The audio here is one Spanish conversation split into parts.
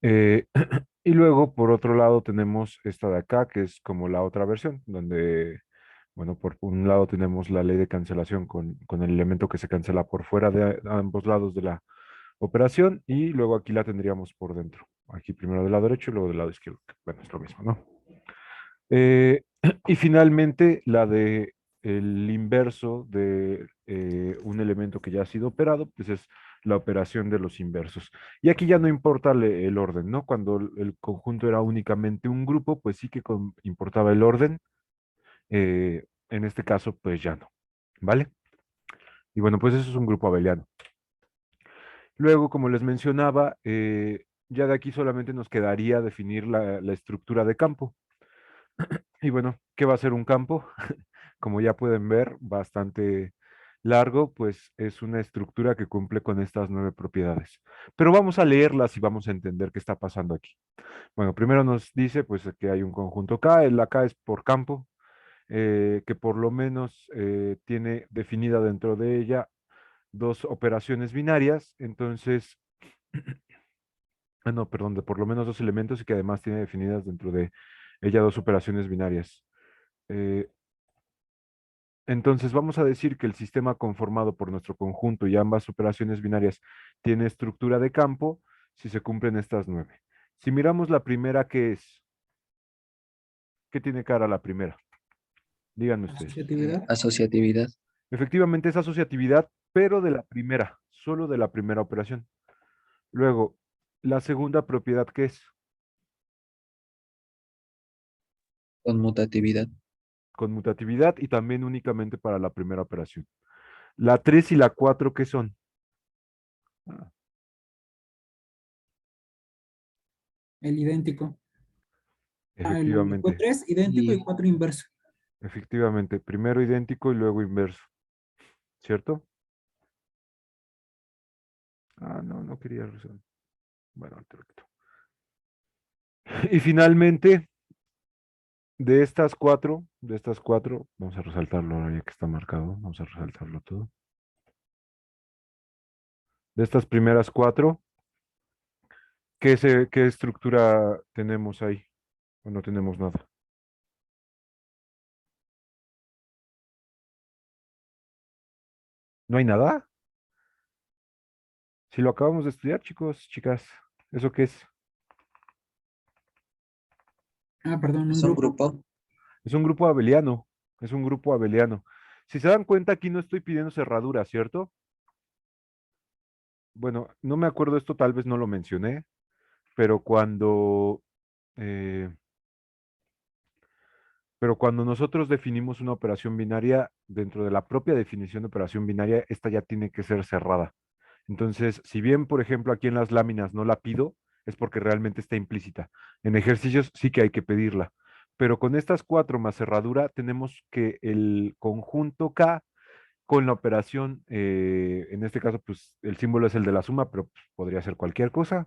Eh, y luego, por otro lado, tenemos esta de acá, que es como la otra versión, donde, bueno, por un lado tenemos la ley de cancelación con el elemento que se cancela por fuera de ambos lados de la operación, y luego aquí la tendríamos por dentro. Aquí primero del lado derecho y luego del lado izquierdo. Bueno, es lo mismo, ¿no? Eh, y finalmente, la de el inverso de un elemento que ya ha sido operado, pues es la operación de los inversos. Y aquí ya no importa el orden, ¿no? Cuando el conjunto era únicamente un grupo, pues sí que importaba el orden. En este caso, pues ya no, ¿vale? Y bueno, pues eso es un grupo abeliano. Luego, como les mencionaba, ya de aquí solamente nos quedaría definir la estructura de campo. Y bueno, ¿qué va a ser un campo? Como ya pueden ver, bastante largo, pues es una estructura que cumple con estas 9 propiedades. Pero vamos a leerlas y vamos a entender qué está pasando aquí. Bueno, primero nos dice pues que hay un conjunto K, el K es por campo, que por lo menos tiene definida dentro de ella dos operaciones binarias, entonces, no, perdón, de por lo menos dos elementos y que además tiene definidas dentro de ella dos operaciones binarias. Eh, Entonces vamos a decir que el sistema conformado por nuestro conjunto y ambas operaciones binarias tiene estructura de campo si se cumplen estas 9. Si miramos la primera, ¿qué es? ¿Qué tiene cara la primera? Díganme ustedes. Asociatividad. Asociatividad. Efectivamente es asociatividad, pero de la primera, solo de la primera operación. Luego, la segunda propiedad, ¿qué es? Conmutatividad. Conmutatividad y también únicamente para la primera operación. La 3 y la 4, ¿qué son? Ah, El idéntico. Fue efectivamente, 3 idéntico y Y 4 inverso. efectivamente. Primero idéntico y luego inverso, ¿cierto? Ah, no, no quería resolver. Bueno, te lo quito. Y finalmente, de estas cuatro, vamos a resaltarlo ahora ya que está marcado, vamos a resaltarlo todo. De estas primeras cuatro, ¿qué estructura tenemos ahí? ¿O no tenemos nada? ¿No hay nada? Si lo acabamos de estudiar, chicos, chicas, ¿eso qué es? Ah, perdón, un es un grupo. grupo. Es un grupo abeliano, es un grupo abeliano. Si se dan cuenta, aquí no estoy pidiendo cerradura, ¿cierto? Bueno, no me acuerdo esto, tal vez no lo mencioné, pero eh, cuando nosotros definimos una operación binaria, dentro de la propia definición de operación binaria, esta ya tiene que ser cerrada. Entonces, si bien, por ejemplo, aquí en las láminas no la pido, es porque realmente está implícita. En ejercicios sí que hay que pedirla. Pero con estas cuatro más cerradura, tenemos que el conjunto K con la operación, en este caso, pues el símbolo es el de la suma, pero pues, podría ser cualquier cosa,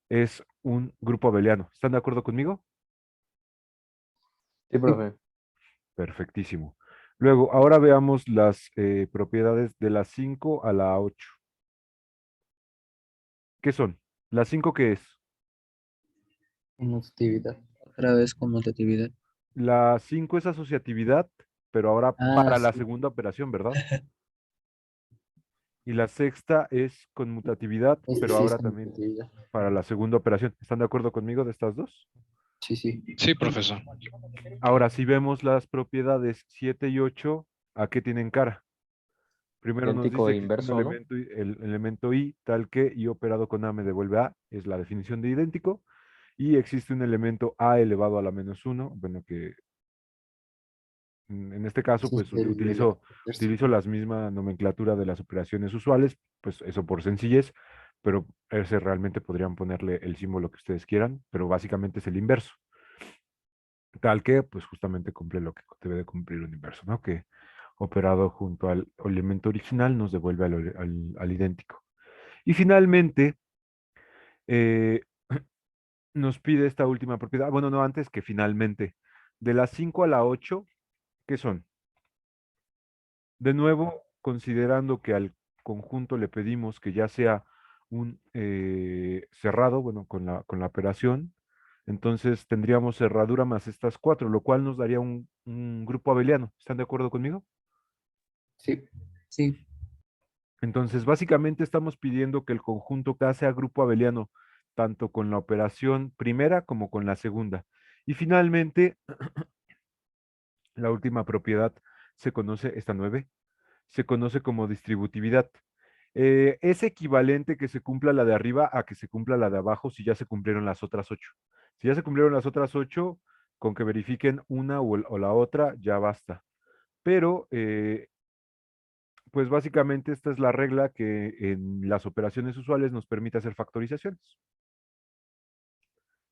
es un grupo abeliano. ¿Están de acuerdo conmigo? Sí, profe. Perfectísimo. Luego, ahora veamos las propiedades de la 5 a la 8. ¿Qué son? ¿La 5 qué es? Conmutatividad. Otra vez conmutatividad. La 5 es asociatividad, pero ahora Ah, para la sí. segunda operación, ¿verdad? Y la sexta es conmutatividad, Este pero sí es ahora también conmutatividad. para la segunda operación. ¿Están de acuerdo conmigo de estas dos? Sí, sí. Sí, profesor. Ahora, si vemos las propiedades 7 y 8, ¿a qué tienen cara? Primero nos Idéntico dice e existe un inverso, ¿no? elemento, el elemento i tal que i operado con a me devuelve a, es la definición de idéntico, y existe un elemento a elevado a la menos uno, bueno, que en este caso, Ese es pues el elemento inverso. utilizo la misma nomenclatura de las operaciones usuales, pues eso por sencillez, pero ese realmente podrían ponerle el símbolo que ustedes quieran, pero básicamente es el inverso, tal que, pues justamente cumple lo que debe de cumplir un inverso, ¿no? Que operado junto al elemento original nos devuelve al idéntico. Y finalmente, eh, nos pide esta última propiedad. Bueno, no, antes que finalmente, de las 5 a la 8, ¿qué son? De nuevo, considerando que al conjunto le pedimos que ya sea un cerrado, bueno, con la operación. Entonces tendríamos cerradura más estas cuatro, lo cual nos daría un grupo abeliano. ¿Están de acuerdo conmigo? Sí, sí. Entonces, básicamente estamos pidiendo que el conjunto K sea grupo abeliano, tanto con la operación primera como con la segunda. Y finalmente, la última propiedad se conoce, esta 9, se conoce como distributividad. Es equivalente que se cumpla la de arriba a que se cumpla la de abajo si ya se cumplieron las otras 8. Si ya se cumplieron las otras 8, con que verifiquen una o la otra, ya basta. Pero, pues básicamente esta es la regla que en las operaciones usuales nos permite hacer factorizaciones.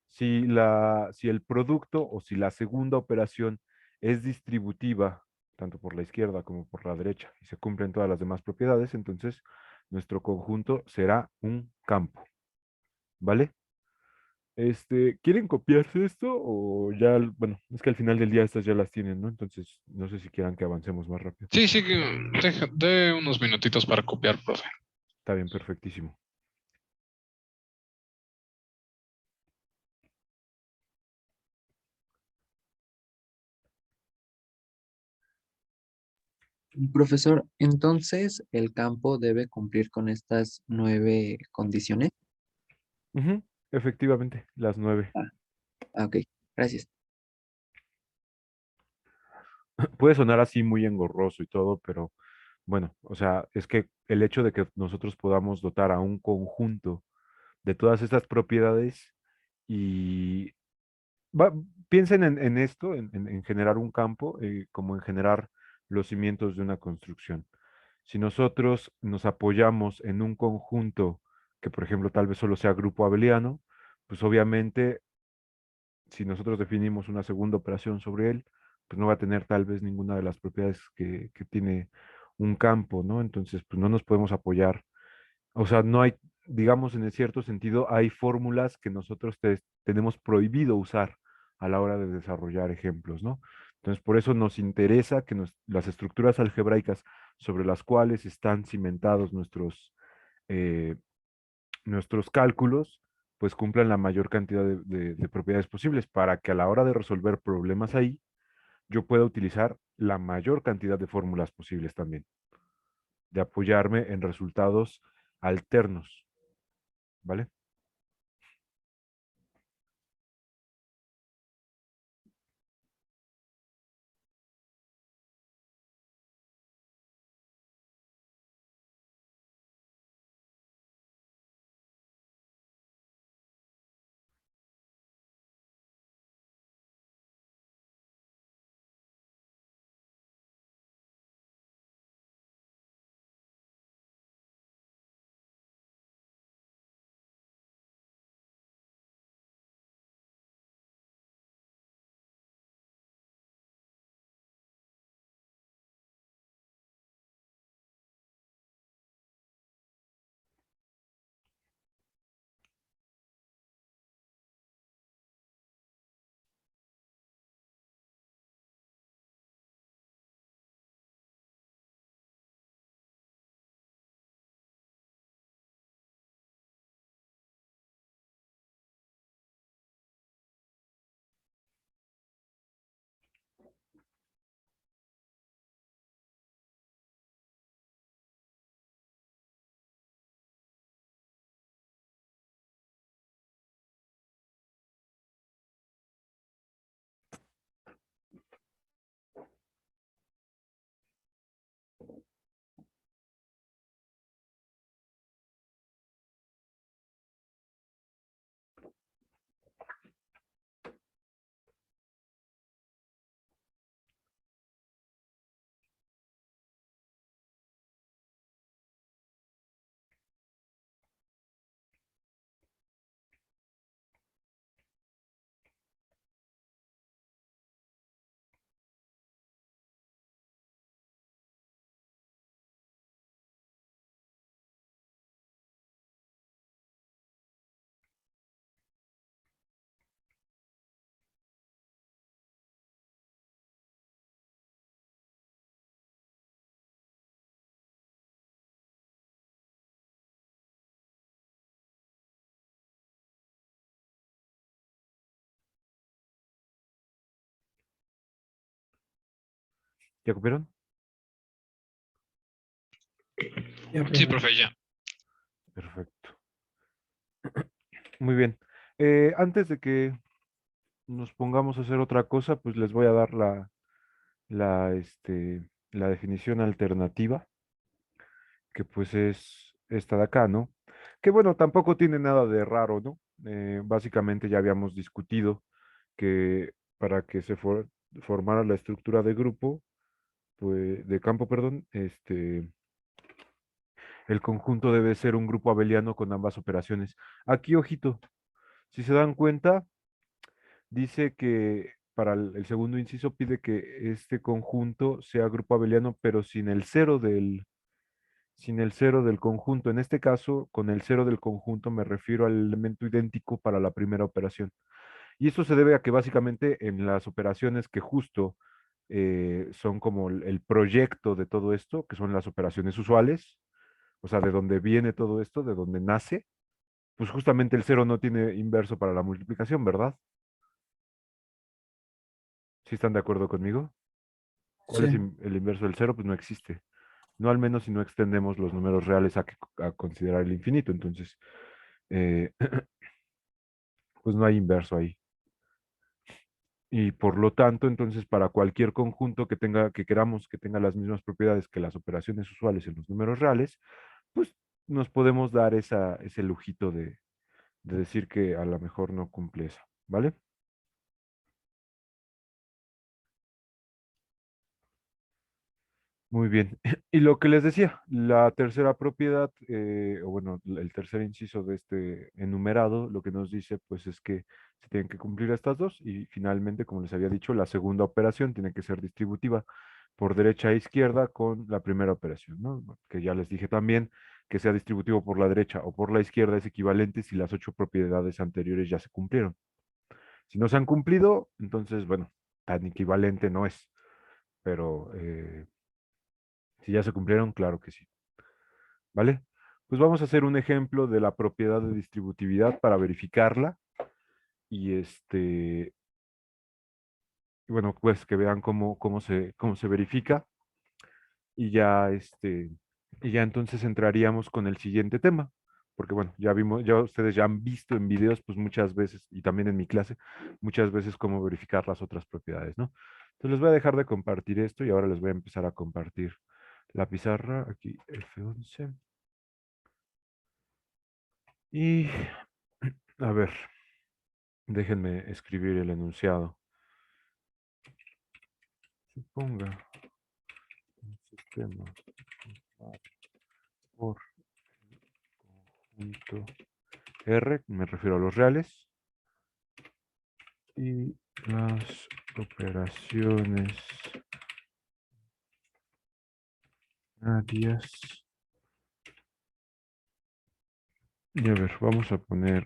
Si el producto o si la segunda operación es distributiva, tanto por la izquierda como por la derecha, y se cumplen todas las demás propiedades, entonces nuestro conjunto será un campo, ¿vale? ¿Quieren copiarse esto o ya, bueno, es que al final del día estas ya las tienen, ¿no? Entonces, no sé si quieran que avancemos más rápido. Sí, sí, de unos minutitos para copiar, profe. Está bien, perfectísimo. Profesor, entonces el campo debe cumplir con estas 9 condiciones. Ujú, efectivamente, las 9. Ah, ok, gracias. Puede sonar así muy engorroso y todo, pero bueno, o sea, es que el hecho de que nosotros podamos dotar a un conjunto de todas estas propiedades y va- piensen en esto, en generar un campo, como en generar los cimientos de una construcción. Si nosotros nos apoyamos en un conjunto que, por ejemplo, tal vez solo sea grupo abeliano, pues obviamente si nosotros definimos una segunda operación sobre él, pues no va a tener tal vez ninguna de las propiedades que tiene un campo, ¿no? Entonces, pues no nos podemos apoyar. O sea, no hay, digamos, en cierto sentido, hay fórmulas que nosotros tenemos prohibido usar a la hora de desarrollar ejemplos, ¿no? Entonces, por eso nos interesa que las estructuras algebraicas sobre las cuales están cimentados eh, nuestros cálculos pues cumplan la mayor cantidad de propiedades posibles para que a la hora de resolver problemas ahí, yo pueda utilizar la mayor cantidad de fórmulas posibles también, de apoyarme en resultados alternos, ¿vale? ¿Ya copiaron? Ya, Sí, profe. profe, ya. Perfecto. Muy bien. Antes de que nos pongamos a hacer otra cosa, pues les voy a dar la definición alternativa, que pues es esta de acá, ¿no? Que bueno, tampoco tiene nada de raro, ¿no? Básicamente ya habíamos discutido que para que formara la estructura de grupo, pues, de campo, perdón, el conjunto debe ser un grupo abeliano con ambas operaciones. Aquí, ojito, si se dan cuenta, dice que para el segundo inciso pide que este conjunto sea grupo abeliano, pero sin el cero del conjunto. En este caso, con el cero del conjunto me refiero al elemento idéntico para la primera operación. Y esto se debe a que básicamente en las operaciones que justo son como el proyecto de todo esto, que son las operaciones usuales, o sea, de donde viene todo esto, de donde nace, pues justamente el cero no tiene inverso para la multiplicación, ¿verdad? ¿Sí están de acuerdo conmigo? ¿Cuál Sí, es el inverso del cero? Pues no existe. No al menos si no extendemos los números reales a considerar el infinito. Entonces, eh, pues no hay inverso ahí. Y por lo tanto, entonces, para cualquier conjunto que queramos que tenga las mismas propiedades que las operaciones usuales en los números reales, pues nos podemos dar ese lujito de decir que a lo mejor no cumple esa, ¿vale? Muy bien. Y lo que les decía, la tercera propiedad, o bueno, el tercer inciso de este enumerado, lo que nos dice, pues es que se tienen que cumplir estas dos y finalmente, como les había dicho, la segunda operación tiene que ser distributiva por derecha e izquierda con la primera operación, ¿no? Que ya les dije también que sea distributivo por la derecha o por la izquierda es equivalente si las ocho propiedades anteriores ya se cumplieron. Si no se han cumplido, entonces, bueno, tan equivalente no es, pero si ya se cumplieron, claro que sí. ¿Vale? Pues vamos a hacer un ejemplo de la propiedad de distributividad para verificarla y bueno, pues que vean cómo se verifica y ya y ya entonces entraríamos con el siguiente tema, porque bueno, ya vimos, ya ustedes ya han visto en videos, pues muchas veces, y también en mi clase, muchas veces cómo verificar las otras propiedades, ¿no? Entonces les voy a dejar de compartir esto y ahora les voy a empezar a compartir la pizarra, aquí F11. Y a ver, déjenme escribir el enunciado. Suponga un sistema por conjunto R, me refiero a los reales, y las operaciones binarias. Y a ver, vamos a poner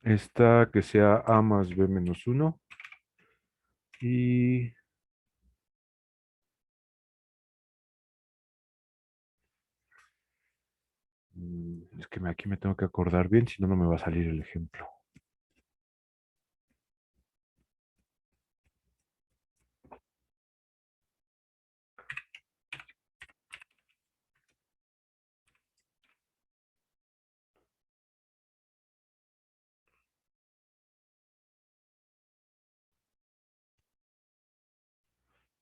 esta que sea A más B menos 1 y es que aquí me tengo que acordar bien, si no, no me va a salir el ejemplo.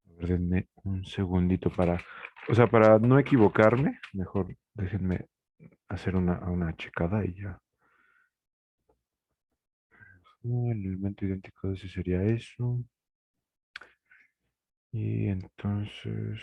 A ver, denme un segundito o sea, para no equivocarme, mejor déjenme hacer una checada y ya. El elemento idéntico de ese sería eso. Y entonces,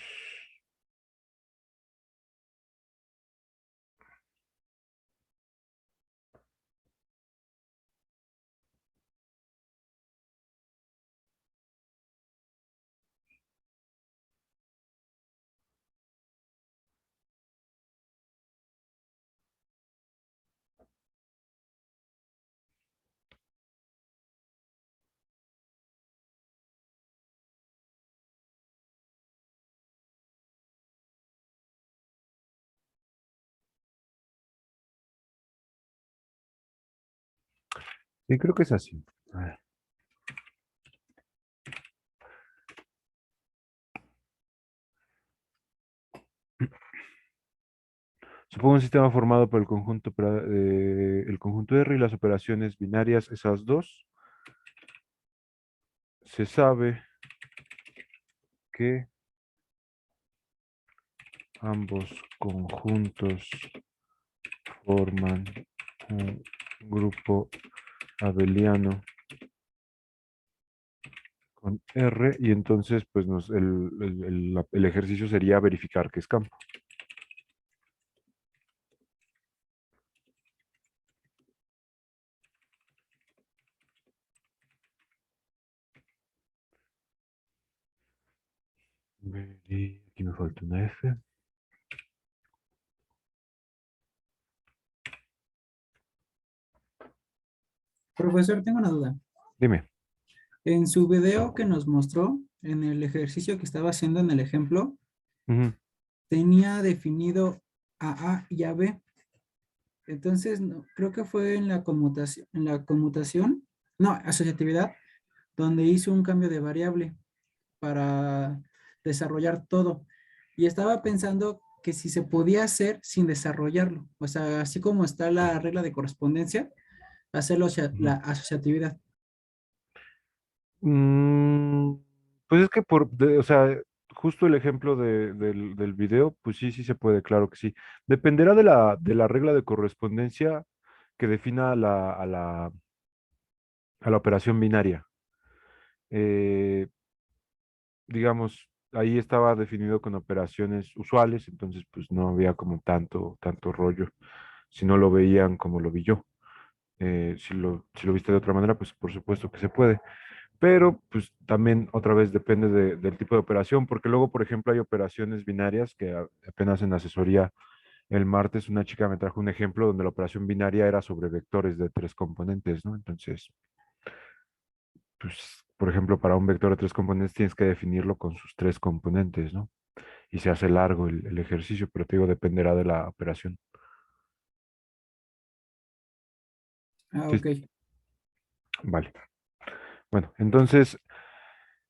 Sí, creo que es así. A ver. Supongo un sistema formado por el conjunto R y las operaciones binarias, esas dos. Se sabe que ambos conjuntos forman un grupo abeliano con R y entonces pues el ejercicio sería verificar que es campo. Aquí me falta una F. Profesor, tengo una duda. Dime. En su video que nos mostró, en el ejercicio que estaba haciendo en el ejemplo, Ujú. tenía definido a A y a B. Entonces, creo que fue no, asociatividad, donde hizo un cambio de variable para desarrollar todo. Y estaba pensando que si se podía hacer sin desarrollarlo. O sea, así como está la regla de correspondencia, hacerlo hacia la Ujú. asociatividad. Mm, pues es que o sea, justo el ejemplo del video, pues sí, sí se puede, claro que sí. Dependerá de la regla de correspondencia que defina a la operación binaria. Eh, digamos, ahí estaba definido con operaciones usuales, entonces pues no había como tanto rollo. Si no lo veían como lo vi yo. Si lo viste de otra manera, pues por supuesto que se puede. Pero pues también otra vez depende del tipo de operación, porque luego, por ejemplo, hay operaciones binarias que apenas en asesoría el martes una chica me trajo un ejemplo donde la operación binaria era sobre vectores de tres componentes, ¿no? Entonces, pues, por ejemplo, para un vector de tres componentes tienes que definirlo con sus tres componentes, ¿no? Y se hace largo el ejercicio, pero te digo, dependerá de la operación. Ah, Sí, ok. vale. Bueno, entonces,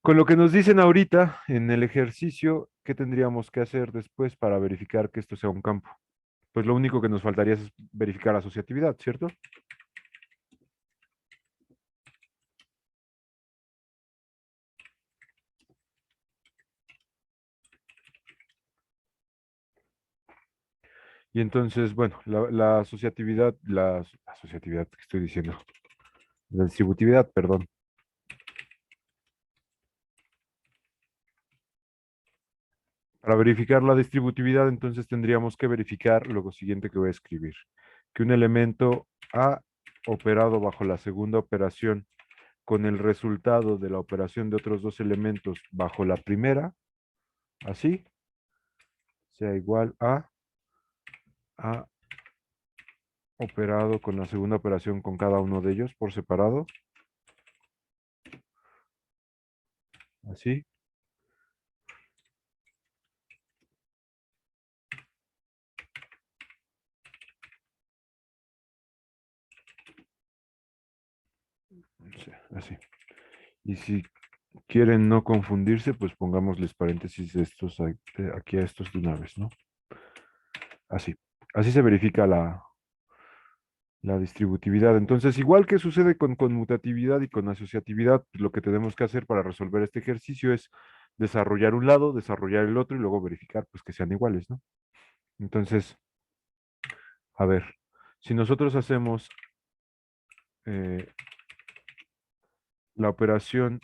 con lo que nos dicen ahorita en el ejercicio, ¿qué tendríamos que hacer después para verificar que esto sea un campo? Pues lo único que nos faltaría es verificar asociatividad, ¿cierto? Y entonces, bueno, la asociatividad, la asociatividad que estoy diciendo, la distributividad, perdón. Para verificar la distributividad, entonces tendríamos que verificar lo siguiente que voy a escribir. Que un elemento A operado bajo la segunda operación con el resultado de la operación de otros dos elementos bajo la primera, así, sea igual a operado con la segunda operación con cada uno de ellos por separado, así. Sí, así. Y si quieren no confundirse, pues pongámosles paréntesis aquí a estos de una vez, ¿no? Así. Así se verifica la distributividad. Entonces, igual que sucede con conmutatividad y con asociatividad, pues, lo que tenemos que hacer para resolver este ejercicio es desarrollar un lado, desarrollar el otro y luego verificar pues que sean iguales, ¿no? Entonces, a ver, si nosotros hacemos eh, la operación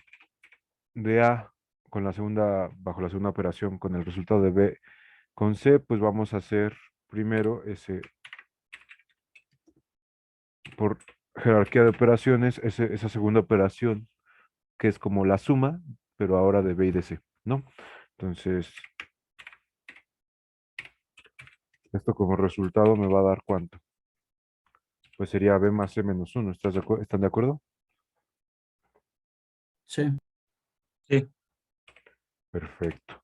de A con bajo la segunda operación con el resultado de B con C, pues vamos a hacer primero por jerarquía de operaciones, esa segunda operación que es como la suma, pero ahora de B y de C, ¿no? Entonces, esto como resultado me va a dar ¿cuánto? Pues sería B más C menos 1. ¿Están de acuerdo? Sí. Sí. Perfecto.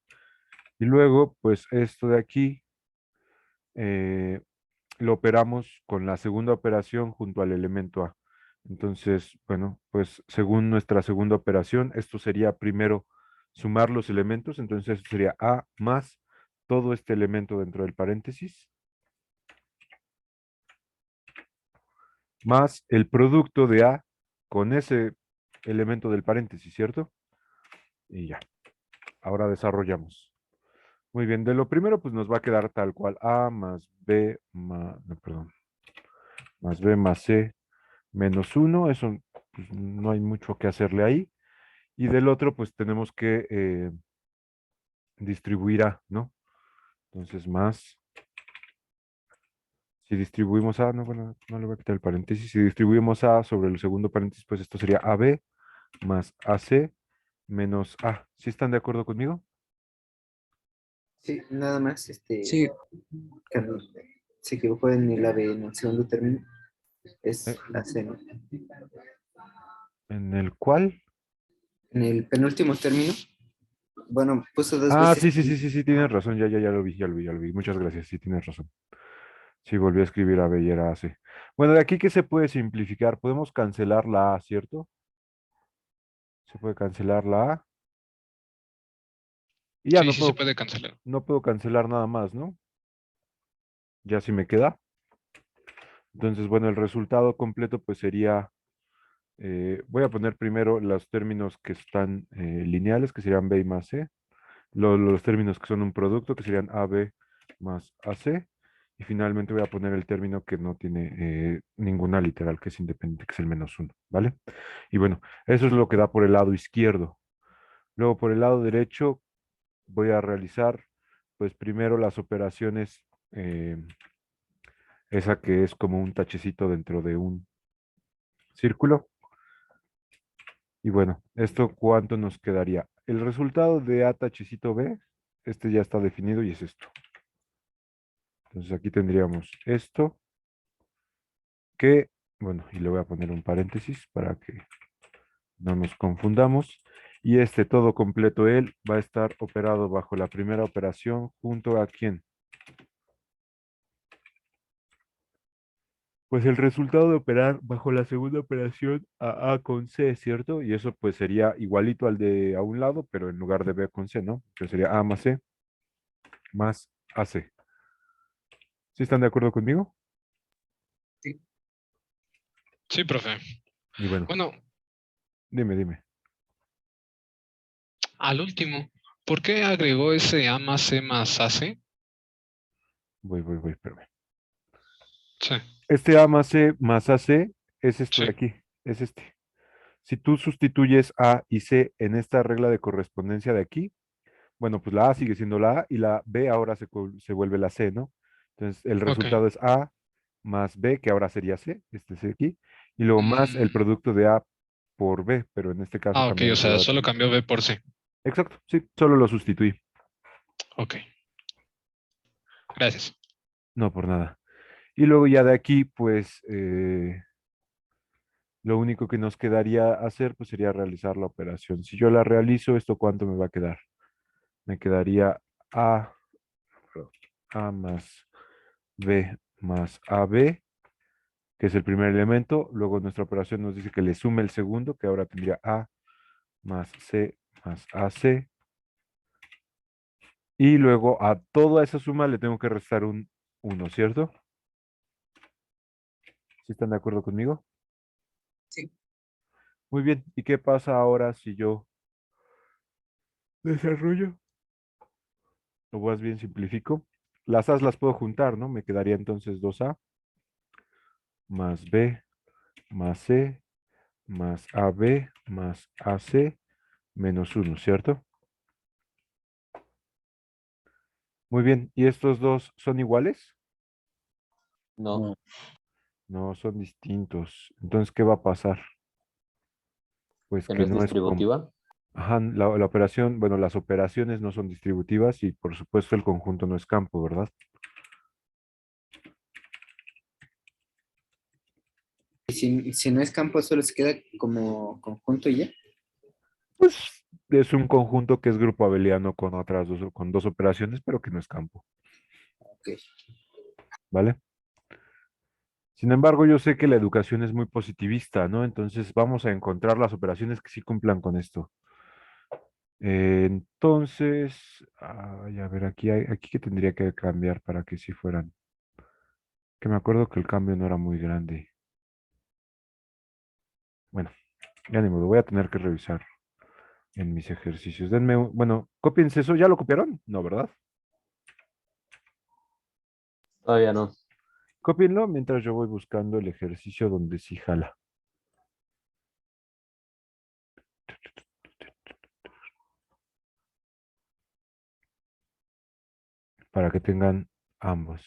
Y luego, pues esto de aquí eh, lo operamos con la segunda operación junto al elemento A. Entonces, bueno, pues según nuestra segunda operación, esto sería primero sumar los elementos. Entonces esto sería A más todo este elemento dentro del paréntesis, más el producto de A con ese elemento del paréntesis, ¿cierto? Y ya, ahora desarrollamos. Muy bien, de lo primero pues nos va a quedar tal cual A más B más, no, perdón, más B más C menos 1, eso pues, no hay mucho que hacerle ahí. Y del otro pues tenemos que distribuir A, ¿no? Entonces más, si distribuimos A, no, bueno, no le voy a quitar el paréntesis, si distribuimos A sobre el segundo paréntesis, pues esto sería AB más AC menos A. ¿Sí están de acuerdo conmigo? Sí, nada más, Sí, Carlos, se equivocó en el ave en el segundo término, Eh, es la C, ¿no? en el cual... En el penúltimo término, bueno, puso dos Ah, veces. sí, sí, sí, sí, sí, tienes razón, ya lo vi, ya lo vi, ya lo vi. Muchas gracias, sí, tienes razón. Sí, volví a escribir AB y era AC. Bueno, de aquí, ¿qué se puede simplificar? Podemos cancelar la A, ¿cierto? Se puede cancelar la A. Y ya Sí, sí se puede cancelar. no puedo cancelar nada más, ¿no? Ya sí me queda. Entonces, bueno, el resultado completo pues sería, voy a poner primero los términos que están lineales, que serían B y más C. Los términos que son un producto, que serían AB más AC. Y finalmente voy a poner el término que no tiene ninguna literal, que es independiente, que es el menos uno, ¿vale? Y bueno, eso es lo que da por el lado izquierdo. Luego por el lado derecho voy a realizar, pues primero las operaciones, esa que es como un tachecito dentro de un círculo. Y bueno, ¿esto cuánto nos quedaría? El resultado de A tachecito B, este ya está definido y es esto. Entonces aquí tendríamos esto, que, bueno, y le voy a poner un paréntesis para que no nos confundamos. Y este todo completo, él va a estar operado bajo la primera operación junto a quién. Pues el resultado de operar bajo la segunda operación A con C, ¿cierto? Y eso pues sería igualito al de a un lado, pero en lugar de B con C, ¿no? Que sería A más C más AC. ¿Sí están de acuerdo conmigo? sí. Sí, profe. Y bueno, Bueno, dime. al último, ¿por qué agregó ese A más C más AC? Espérame. Sí, Este A más C más AC es esto sí, de aquí, es este. Si tú sustituyes A y C en esta regla de correspondencia de aquí, bueno, pues la A sigue siendo la A y la B ahora se vuelve la C, ¿no? Entonces el ok. resultado es A más B, que ahora sería C, este C aquí, y luego más el Mm, producto de A por B, pero en este caso ok, o cambiamos el sea, lado de solo producto. cambió B por C. Exacto, sí, solo lo sustituí. Ok, gracias. No por nada. Y luego ya de aquí, pues lo único que nos quedaría hacer, pues sería realizar la operación. Si yo la realizo, ¿esto cuánto me va a quedar? Me quedaría A, perdón, A más B más AB, que es el primer elemento. Luego nuestra operación nos dice que le sume el segundo, que ahora tendría A más C más AC. Y luego a toda esa suma le tengo que restar un 1, ¿cierto? ¿Sí están de acuerdo conmigo? Sí. Muy bien. ¿Y qué pasa ahora si yo desarrollo? O más bien simplifico. Las A's las puedo juntar, ¿no? Me quedaría entonces 2A más B más C más AB más AC menos 1, ¿cierto? Muy bien. ¿Y estos dos son iguales? No, No. No, son distintos. Entonces, ¿qué va a pasar? Pues que no que es no es distributiva. Ajá, la operación, bueno, las operaciones no son distributivas y por supuesto el conjunto no es campo, ¿verdad? Y si no es campo, solo se queda como conjunto y ya. Pues es un conjunto que es grupo abeliano con dos operaciones, pero que no es campo, Ok. ¿vale? ¿Sí Sin embargo, yo sé que la educación es muy positivista, ¿no? Entonces vamos a encontrar las operaciones que sí cumplan con esto. Entonces, ay, a ver, aquí que tendría que cambiar para que sí fueran. Que me acuerdo que el cambio no era muy grande. Bueno, ya ni modo, voy a tener que revisar en mis ejercicios. Bueno, cópiense eso. ¿Ya lo copiaron? No, ¿verdad? Todavía no. Cópienlo mientras yo voy buscando el ejercicio donde sí jala. Para que tengan ambos.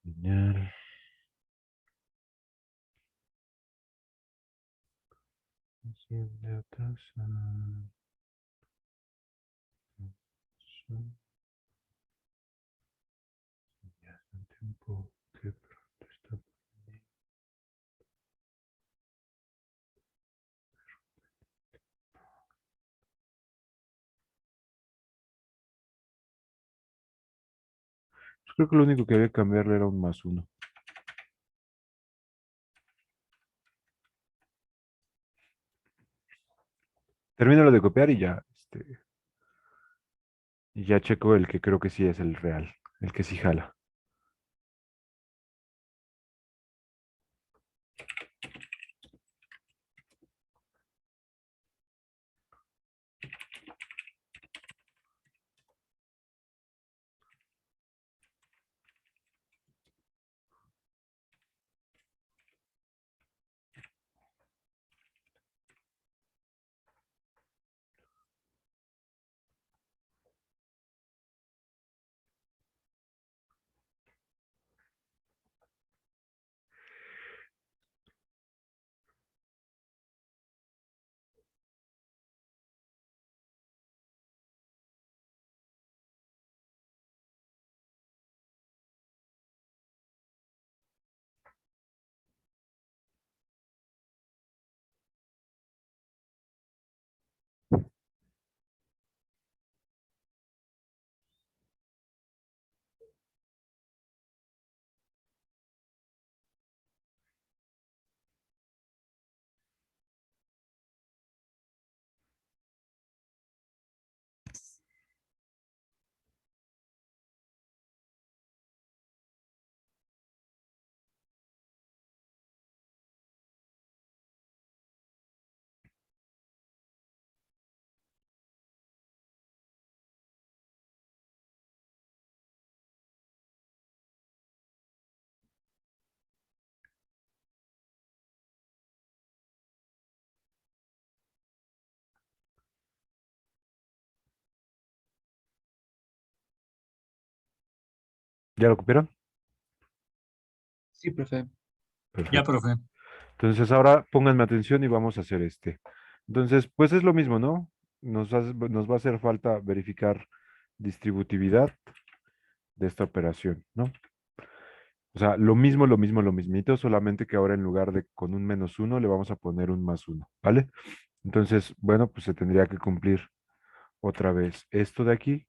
Lineal. Desciende atrás, ya hace un tiempo que pronto está. Creo que lo único que había que cambiarle era un +1. Termino lo de copiar y ya checo el que creo que sí es el real, el que sí jala. ¿Ya lo copiaron? Sí, profe. Ya, Perfecto. profe. Entonces ahora pónganme atención y vamos a hacer este. Entonces, pues es lo mismo, ¿no? Nos va a hacer falta verificar distributividad de esta operación, ¿no? O sea, lo mismito, solamente que ahora en lugar de con un -1 le vamos a poner un +1, ¿vale? Entonces, bueno, pues se tendría que cumplir otra vez esto de aquí.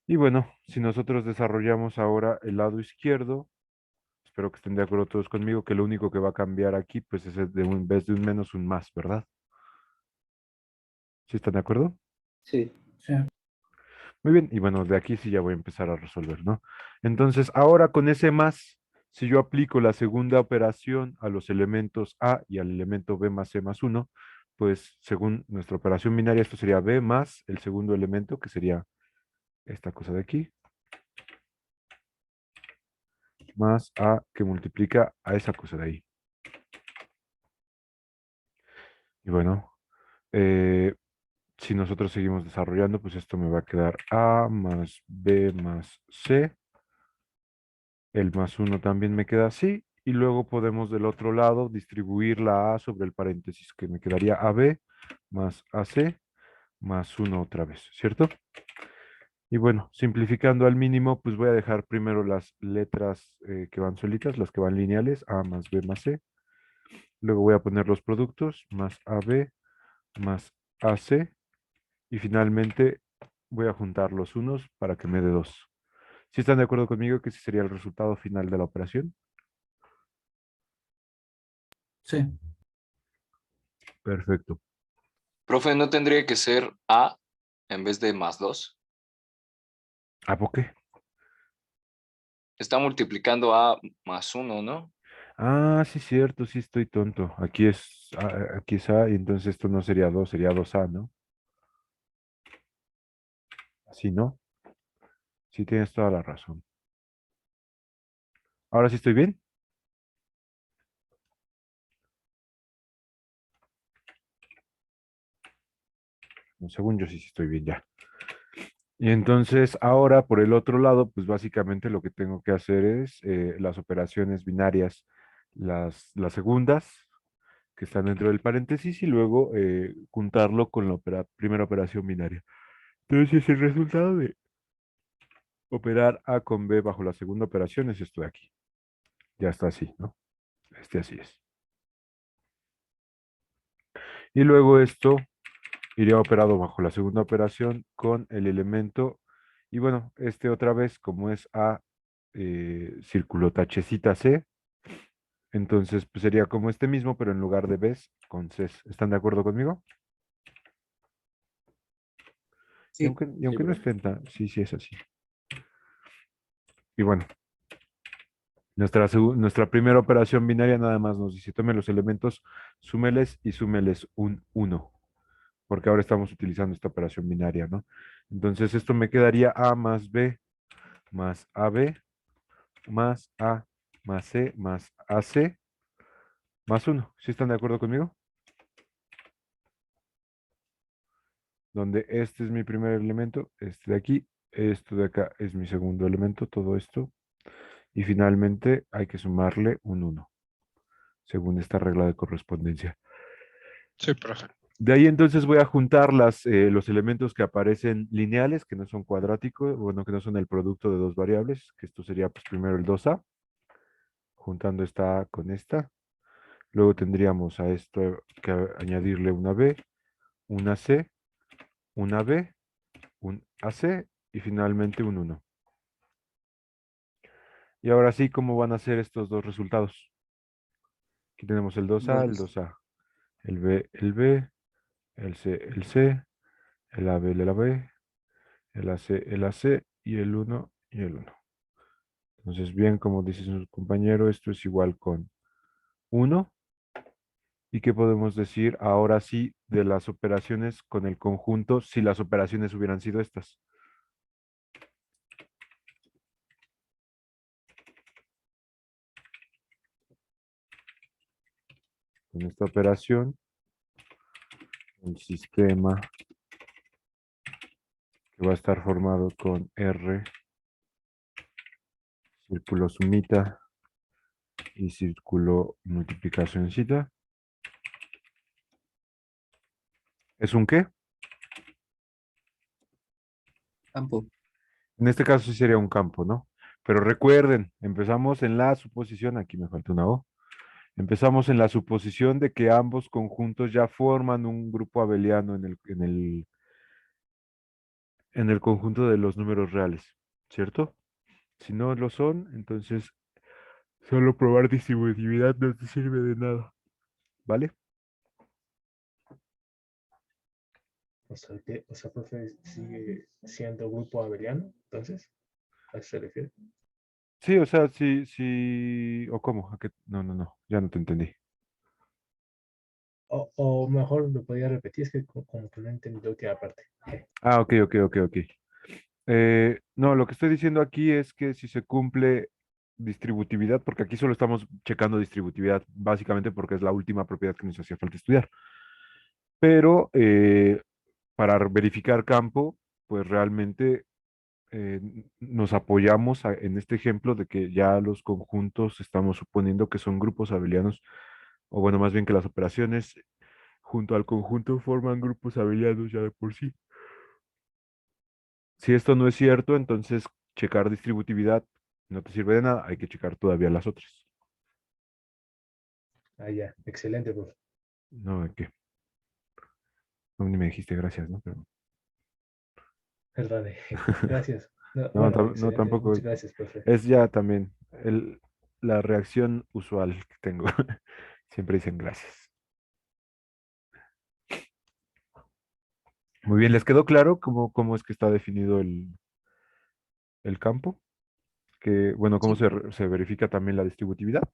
Y bueno, si nosotros desarrollamos ahora el lado izquierdo, espero que estén de acuerdo todos conmigo que lo único que va a cambiar aquí, pues es en vez de un menos, un más, ¿verdad? ¿Sí están de acuerdo? Sí. Muy bien, y bueno, de aquí sí ya voy a empezar a resolver, ¿no? Entonces, ahora con ese más, si yo aplico la segunda operación a los elementos A y al elemento B más C más 1, pues según nuestra operación binaria, esto sería B más el segundo elemento, que sería esta cosa de aquí, más A que multiplica a esa cosa de ahí. Y bueno, eh, si nosotros seguimos desarrollando, pues esto me va a quedar A más B más C. El +1 también me queda así. Y luego podemos del otro lado distribuir la A sobre el paréntesis, que me quedaría AB más AC más 1 otra vez, ¿cierto? Y bueno, simplificando al mínimo, pues voy a dejar primero las letras que van solitas, las que van lineales, A más B más C. Luego voy a poner los productos, más AB más AC. Y finalmente voy a juntar los unos para que me dé 2. ¿Sí están de acuerdo conmigo que ese sería el resultado final de la operación? Sí. Perfecto. Profe, ¿no tendría que ser A en vez de más 2? ¿A por qué? Está multiplicando A más 1, ¿no? Ah, sí, cierto, sí estoy tonto. Aquí es A y entonces esto no sería 2, sería 2A, ¿no? Así, ¿no? Sí, tienes toda la razón. ¿Ahora sí estoy bien? No, según yo sí estoy bien ya. Y entonces ahora por el otro lado, pues básicamente lo que tengo que hacer es las operaciones binarias, las segundas que están dentro del paréntesis y luego juntarlo con la primera operación binaria. Entonces el resultado de operar A con B bajo la segunda operación es esto de aquí. Ya está así, ¿no? Este así es. Y luego esto iría operado bajo la segunda operación con el elemento. Y bueno, este otra vez, como es A círculo tachecita C, entonces pues sería como este mismo, pero en lugar de Bs con Cs. ¿Están de acuerdo conmigo? Y Sí, aunque, y Sí, aunque no profe. estén tan, sí, sí es así. Y bueno, nuestra primera operación binaria nada más nos dice, tome los elementos, súmeles y súmeles un 1, porque ahora estamos utilizando esta operación binaria, ¿no? Entonces esto me quedaría A más B más AB más A más C más AC más 1. ¿Sí están de acuerdo conmigo? Donde este es mi primer elemento, este de aquí, esto de acá es mi segundo elemento, todo esto. Y finalmente hay que sumarle un 1, según esta regla de correspondencia. Sí, profe. De ahí entonces voy a juntar los elementos que aparecen lineales, que no son cuadráticos, bueno, que no son el producto de dos variables, que esto sería pues primero el 2A, juntando esta A con esta. Luego tendríamos a esto que añadirle una B, una C, una B, un AC y finalmente un 1. Y ahora sí, ¿cómo van a ser estos dos resultados? Aquí tenemos el 2A, el pues 2A, el B, el C, el AB, el AB, el AC y el 1 y el 1. Entonces, bien, como dice su compañero, esto es igual con 1. ¿Y qué podemos decir ahora sí de las operaciones con el conjunto si las operaciones hubieran sido estas? Con esta operación, el sistema que va a estar formado con R, círculo sumita y círculo multiplicacióncita. ¿Es un qué? campo. En este caso sí sería un campo, ¿no? Pero recuerden, empezamos en la suposición, aquí me falta una O, empezamos en la suposición de que ambos conjuntos ya forman un grupo abeliano en el conjunto de los números reales, ¿cierto? Si no lo son, entonces solo probar distributividad no te sirve de nada, ¿vale? Profe, sigue siendo grupo abeliano, entonces, ¿a eso se refiere? Sí, o sea, sí, sí, o cómo, no, no, no, ya no te entendí. O mejor lo podría repetir, es que como que no entendí la última parte. Ah, ok, ok, ok, ok. No, lo que estoy diciendo aquí es que si se cumple distributividad, porque aquí solo estamos checando distributividad, básicamente porque es la última propiedad que nos hacía falta estudiar. Pero para verificar campo, pues realmente nos apoyamos en este ejemplo de que ya los conjuntos estamos suponiendo que son grupos abelianos, o bueno, más bien que las operaciones junto al conjunto forman grupos abelianos ya de por sí. Si esto no es cierto, entonces checar distributividad no te sirve de nada, hay que checar todavía las otras. Ah, ya, excelente, profe. No, ¿de qué? No, ni me dijiste gracias, ¿no? Pero Perdón, gracias. No, No, bueno, no excelente. tampoco. Muchas gracias, profe. Es ya también la reacción usual que tengo. Siempre dicen gracias. Muy bien, ¿les quedó claro cómo es que está definido el campo? Que, bueno, cómo Sí, se verifica también la distributividad.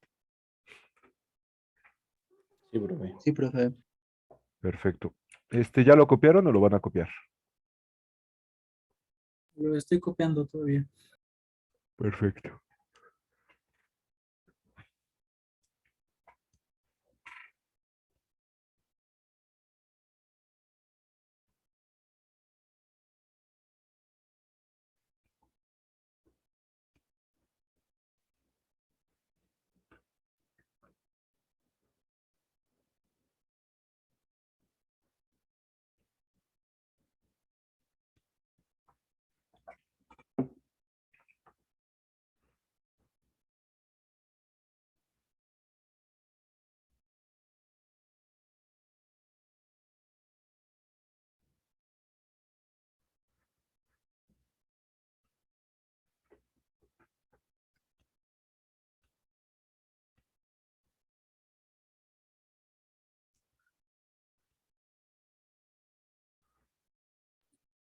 Sí, profe. sí, profe. Perfecto. ¿Ya lo copiaron o lo van a copiar? Lo estoy copiando todavía. Perfecto.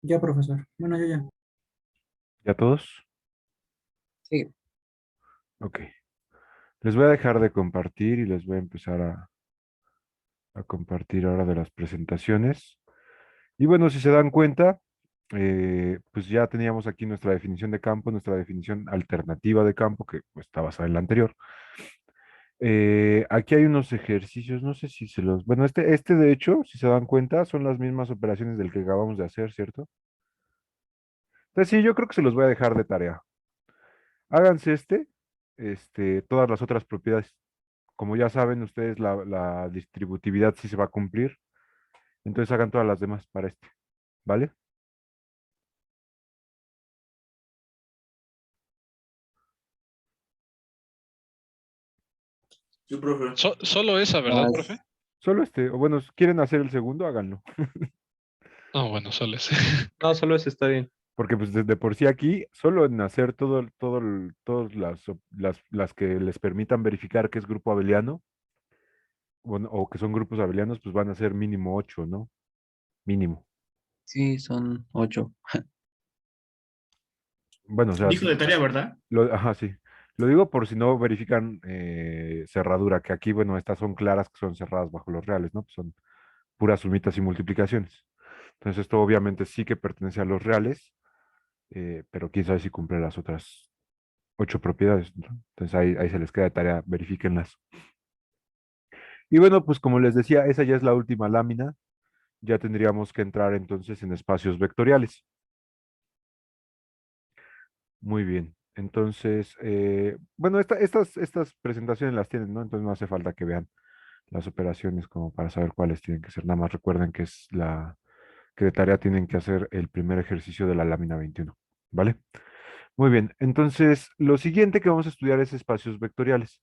Ya, profesor. Bueno, yo ya. ¿Ya todos? Sí. Ok. Les voy a dejar de compartir y les voy a empezar a compartir ahora de las presentaciones. Y bueno, si se dan cuenta, pues ya teníamos aquí nuestra definición de campo, nuestra definición alternativa de campo, que pues, está basada en la anterior. Aquí hay unos ejercicios, no sé si se los... Bueno, este de hecho, si se dan cuenta, son las mismas operaciones del que acabamos de hacer, ¿cierto? Entonces sí, yo creo que se los voy a dejar de tarea. Háganse todas las otras propiedades. Como ya saben ustedes, la distributividad sí se va a cumplir. Entonces hagan todas las demás para ¿vale? Sí, profe. Solo esa, ¿verdad, profe? Las- Solo o bueno, si quieren hacer el segundo, háganlo. No, bueno, solo ese. No, solo eso está bien. Porque pues desde por sí aquí, solo en hacer todas las que les permitan verificar que es grupo abeliano, bueno, o que son grupos abelianos, pues van a ser mínimo 8, ¿no? Mínimo. Sí, son 8. Bueno, o sea, Dijo de tarea, ¿verdad? ajá, sí. Lo digo por si no verifican cerradura, que aquí, bueno, estas son claras que son cerradas bajo los reales, ¿no? Pues son puras sumitas y multiplicaciones. Entonces, esto obviamente sí que pertenece a los reales, pero quién sabe si cumple las otras 8 propiedades, ¿no? Entonces, ahí se les queda de tarea, verifíquenlas. Y bueno, pues como les decía, esa ya es la última lámina. Ya tendríamos que entrar entonces en espacios vectoriales. Muy bien. Entonces, bueno, estas presentaciones las tienen, ¿no? Entonces no hace falta que vean las operaciones como para saber cuáles tienen que ser. Nada más recuerden que de tarea tienen que hacer el primer ejercicio de la lámina 21, ¿vale? Muy bien. Entonces, lo siguiente que vamos a estudiar es espacios vectoriales.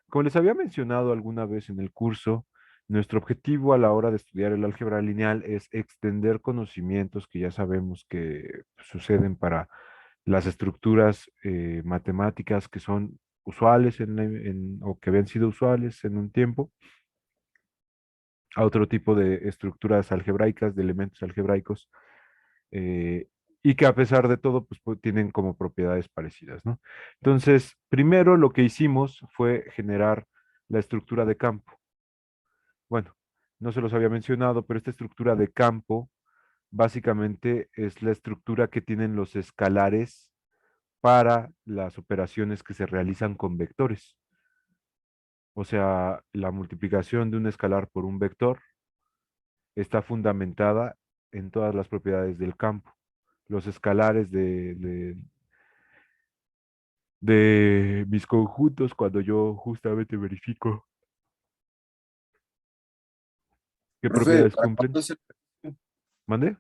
Como les había mencionado alguna vez en el curso, nuestro objetivo a la hora de estudiar el álgebra lineal es extender conocimientos que ya sabemos que suceden para las estructuras matemáticas que son usuales o que habían sido usuales en un tiempo, a otro tipo de estructuras algebraicas, de elementos algebraicos, eh, y que a pesar de todo, pues tienen como propiedades parecidas, ¿no? Entonces, primero lo que hicimos fue generar la estructura de campo. Bueno, no se los había mencionado, pero esta estructura de campo básicamente es la estructura que tienen los escalares para las operaciones que se realizan con vectores. O sea, la multiplicación de un escalar por un vector está fundamentada en todas las propiedades del campo. Los escalares de mis conjuntos cuando yo justamente verifico qué Profe, propiedades ¿para cumplen. cuándo es ¿Mande?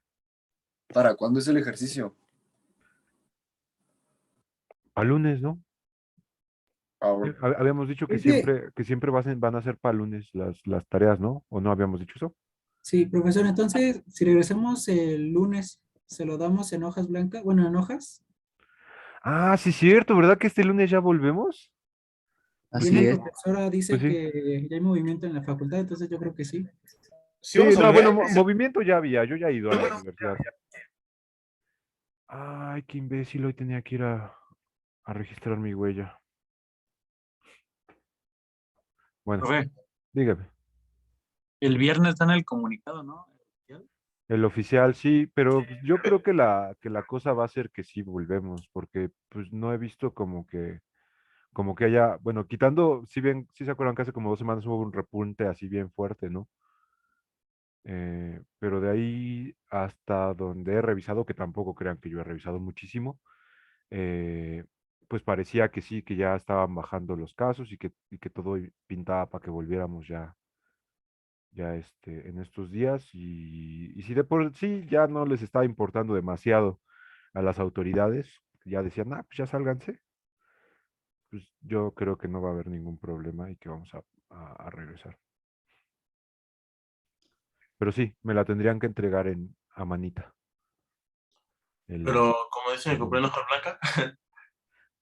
para cuándo es el ejercicio? Al lunes, ¿no? Ah, bueno. Habíamos dicho que Es que, siempre van a ser para lunes las tareas, ¿no? ¿O no habíamos dicho eso? sí, profesor, entonces, si regresamos el lunes, ¿se lo damos en hojas blancas? Bueno, en hojas. Ah, sí, cierto, ¿verdad que este lunes ya volvemos? Pues Bien, Así sí, mi es. profesora pues dice sí. que ya hay movimiento en la facultad, entonces yo creo que sí. Sí, Sí, vamos a no, bueno, volver. movimiento ya había, yo ya he ido a la universidad. Ay, qué imbécil, hoy tenía que ir a registrar mi huella. Bueno, Profe, dígame. el viernes dan el comunicado, ¿no? El oficial sí, pero pues, yo creo que la cosa va a ser que sí volvemos, porque pues no he visto como que haya, bueno, quitando, si bien, si se acuerdan que hace como 2 semanas hubo un repunte así bien fuerte, ¿no? Pero de ahí hasta donde he revisado, que tampoco crean que yo he revisado muchísimo, eh, pues parecía que sí, que ya estaban bajando los casos y que todo pintaba para que volviéramos ya en estos días y si de por sí ya no les estaba importando demasiado a las autoridades, ya decían, ah, pues ya sálganse, pues yo creo que no va a haber ningún problema y que vamos a regresar. Pero sí, me la tendrían que entregar a manita. El, Pero como dicen, el que compré lunes. una hoja blanca.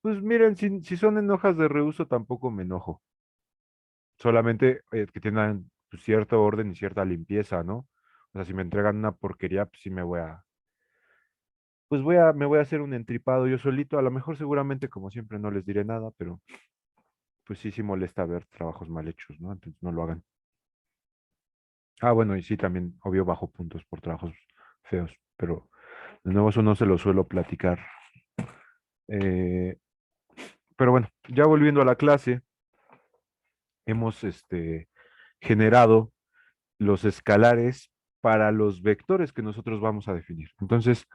Pues miren, si son en hojas de reuso tampoco me enojo. Solamente que tengan pues, cierto orden y cierta limpieza, ¿no? O sea, si me entregan una porquería, pues sí me voy a hacer un entripado yo solito. A lo mejor seguramente, como siempre, no les diré nada, pero pues sí, sí molesta ver trabajos mal hechos, ¿no? Entonces no lo hagan. Ah, bueno, y sí, también, obvio, bajo puntos por trabajos feos, pero de nuevo eso no se lo suelo platicar. Eh, pero bueno, ya volviendo a la clase, hemos generado los escalares para los vectores que nosotros vamos a definir. Entonces,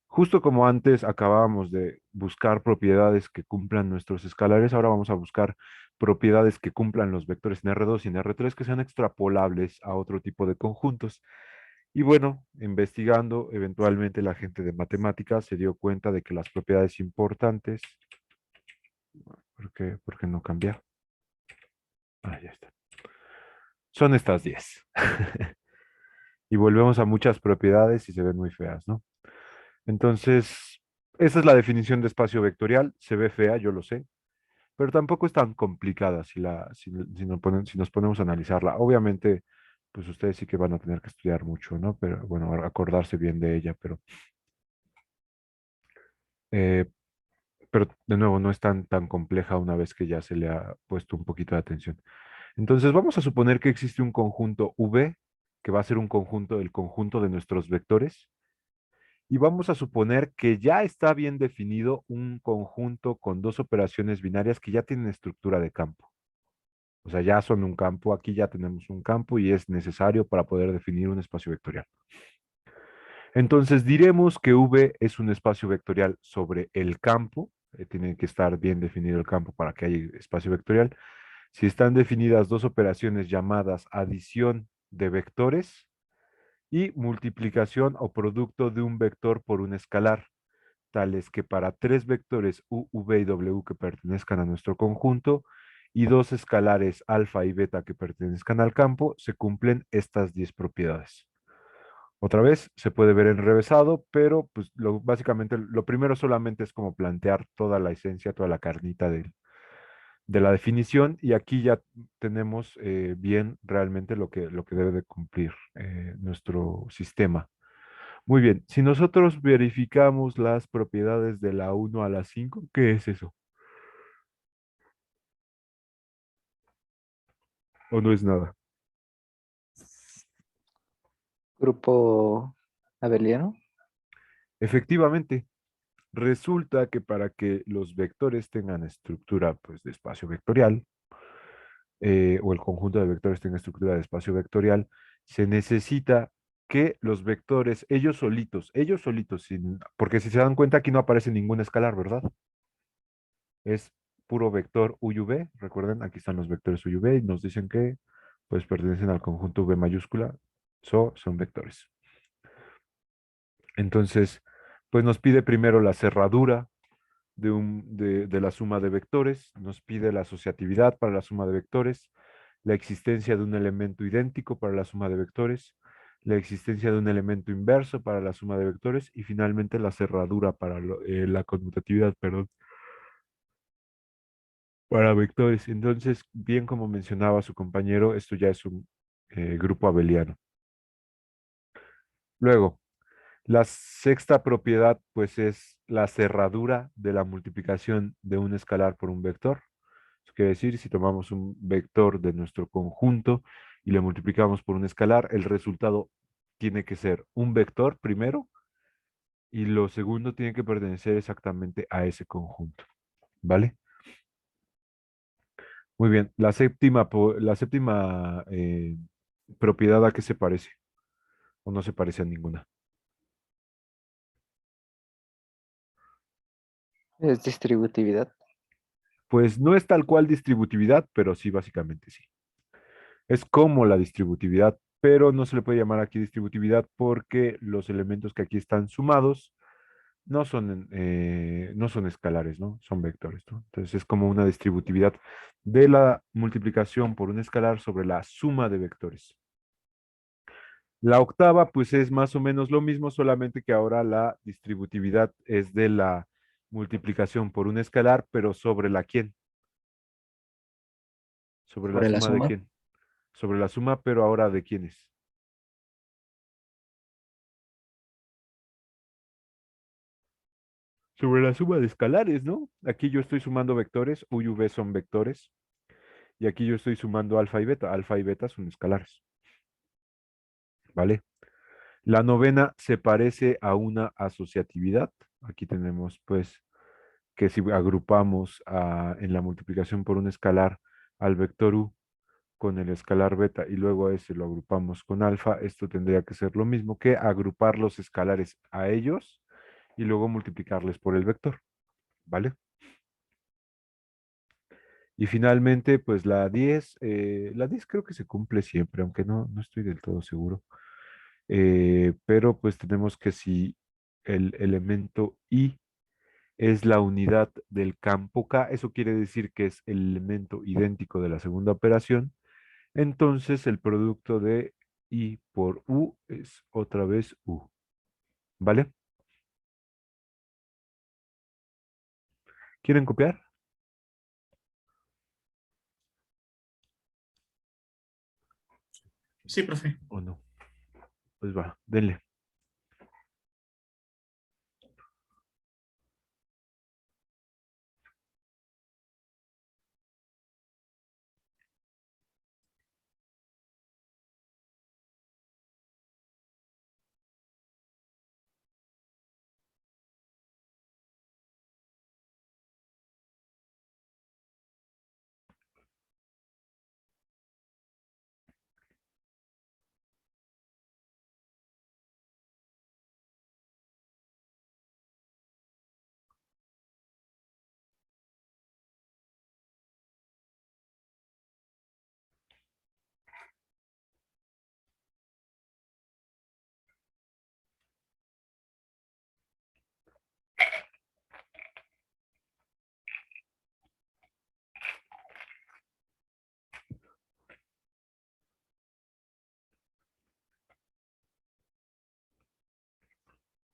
justo como antes acabábamos de buscar propiedades que cumplan nuestros escalares, ahora vamos a buscar propiedades que cumplan los vectores en R2 y en R3 que sean extrapolables a otro tipo de conjuntos. Y bueno, investigando, eventualmente la gente de matemáticas se dio cuenta de que las propiedades importantes, ¿por qué no cambiar? Ah, ya está. Son estas 10. Y volvemos a muchas propiedades y se ven muy feas, ¿no? Entonces, esa es la definición de espacio vectorial. Se ve fea, yo lo sé, pero tampoco es tan complicada si nos ponemos a analizarla. Obviamente, pues ustedes sí que van a tener que estudiar mucho, ¿no? Pero bueno, acordarse bien de ella, eh, pero de nuevo no es tan compleja una vez que ya se le ha puesto un poquito de atención. Entonces, vamos a suponer que existe un conjunto V, que va a ser un conjunto del conjunto de nuestros vectores. Y vamos a suponer que ya está bien definido un conjunto con dos operaciones binarias que ya tienen estructura de campo. O sea, ya son un campo, aquí ya tenemos un campo y es necesario para poder definir un espacio vectorial. Entonces diremos que V es un espacio vectorial sobre el campo, tiene que estar bien definido el campo para que haya espacio vectorial. Si están definidas dos operaciones llamadas adición de vectores y multiplicación o producto de un vector por un escalar, tales que para tres vectores u, v y w que pertenezcan a nuestro conjunto y dos escalares alfa y beta que pertenezcan al campo, se cumplen estas 10 propiedades. Otra vez se puede ver enrevesado, pero pues básicamente lo primero solamente es como plantear toda la esencia, toda la carnita de la definición y aquí ya tenemos bien realmente lo que debe de cumplir nuestro sistema. Muy bien, si nosotros verificamos las propiedades de la 1 a la 5, ¿qué es eso? ¿O no es nada? Grupo abeliano. Efectivamente, resulta que para que los vectores tengan estructura pues, de espacio vectorial, o el conjunto de vectores tenga estructura de espacio vectorial, se necesita que los vectores, ellos solitos, porque si se dan cuenta aquí no aparece ningún escalar, ¿verdad? Es puro vector U y V. Recuerden, aquí están los vectores U y V y nos dicen que pues pertenecen al conjunto V mayúscula. Son vectores. Entonces, pues nos pide primero la cerradura de la suma de vectores, nos pide la asociatividad para la suma de vectores, la existencia de un elemento idéntico para la suma de vectores, la existencia de un elemento inverso para la suma de vectores y finalmente la cerradura para la conmutatividad, perdón, para vectores. Entonces, bien como mencionaba su compañero, esto ya es un grupo abeliano. Luego, la sexta propiedad, pues es la cerradura de la multiplicación de un escalar por un vector. Eso quiere decir, si tomamos un vector de nuestro conjunto y le multiplicamos por un escalar, el resultado tiene que ser un vector primero y lo segundo tiene que pertenecer exactamente a ese conjunto. ¿Vale? Muy bien. La séptima propiedad, ¿a qué se parece? ¿O no se parece a ninguna? Es distributividad. Pues no es tal cual distributividad, pero sí, básicamente sí. Es como la distributividad, pero no se le puede llamar aquí distributividad porque los elementos que aquí están sumados no son escalares, ¿no? Son vectores, ¿no? Entonces es como una distributividad de la multiplicación por un escalar sobre la suma de vectores. La octava, pues es más o menos lo mismo, solamente que ahora la distributividad es de la multiplicación por un escalar, pero sobre la quién, sobre la Sobre la suma de suma. quién, sobre la suma, pero ahora de quiénes. Sobre la suma de escalares, ¿no? Aquí yo estoy sumando vectores, U y V son vectores, y aquí yo estoy sumando alfa y beta. Alfa y beta son escalares, ¿vale? La novena se parece a una asociatividad. Aquí tenemos, pues, que si agrupamos en la multiplicación por un escalar al vector U con el escalar beta y luego a ese lo agrupamos con alfa, esto tendría que ser lo mismo que agrupar los escalares a ellos y luego multiplicarles por el vector, ¿vale? Y finalmente, pues la 10 creo que se cumple siempre, aunque no estoy del todo seguro. Pero pues tenemos que si el elemento I es la unidad del campo K, eso quiere decir que es el elemento idéntico de la segunda operación, entonces el producto de I por U es otra vez U, ¿vale? ¿Quieren copiar Sí, profe. o no? Pues va, denle.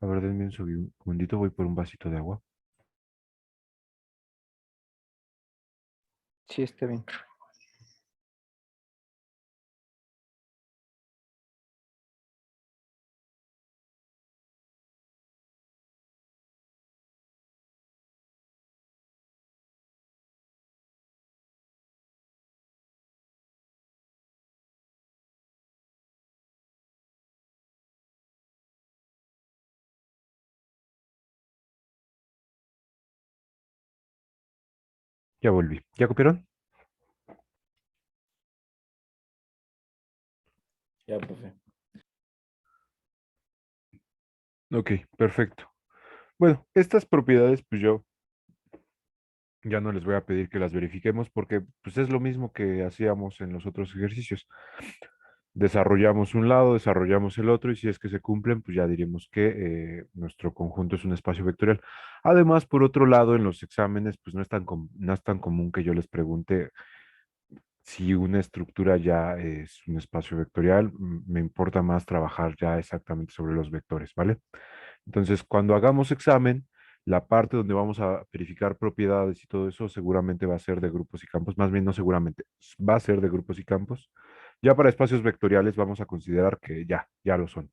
A ver, denme un segundito, voy por un vasito de agua. Sí, está bien. Ya volví. ¿Ya copiaron? Ya, profe. Ok, perfecto. Bueno, estas propiedades, pues yo ya no les voy a pedir que las verifiquemos porque pues es lo mismo que hacíamos en los otros ejercicios. Desarrollamos un lado, desarrollamos el otro y si es que se cumplen, pues ya diríamos que nuestro conjunto es un espacio vectorial. Además, por otro lado, en los exámenes, pues no es tan común que yo les pregunte Si una estructura ya es un espacio vectorial, me importa más trabajar ya exactamente sobre los vectores, ¿vale? Entonces, cuando hagamos examen, la parte donde vamos a verificar propiedades y todo eso seguramente va a ser de grupos y campos, más bien no seguramente, va a ser de grupos y campos. Ya para espacios vectoriales vamos a considerar que ya lo son,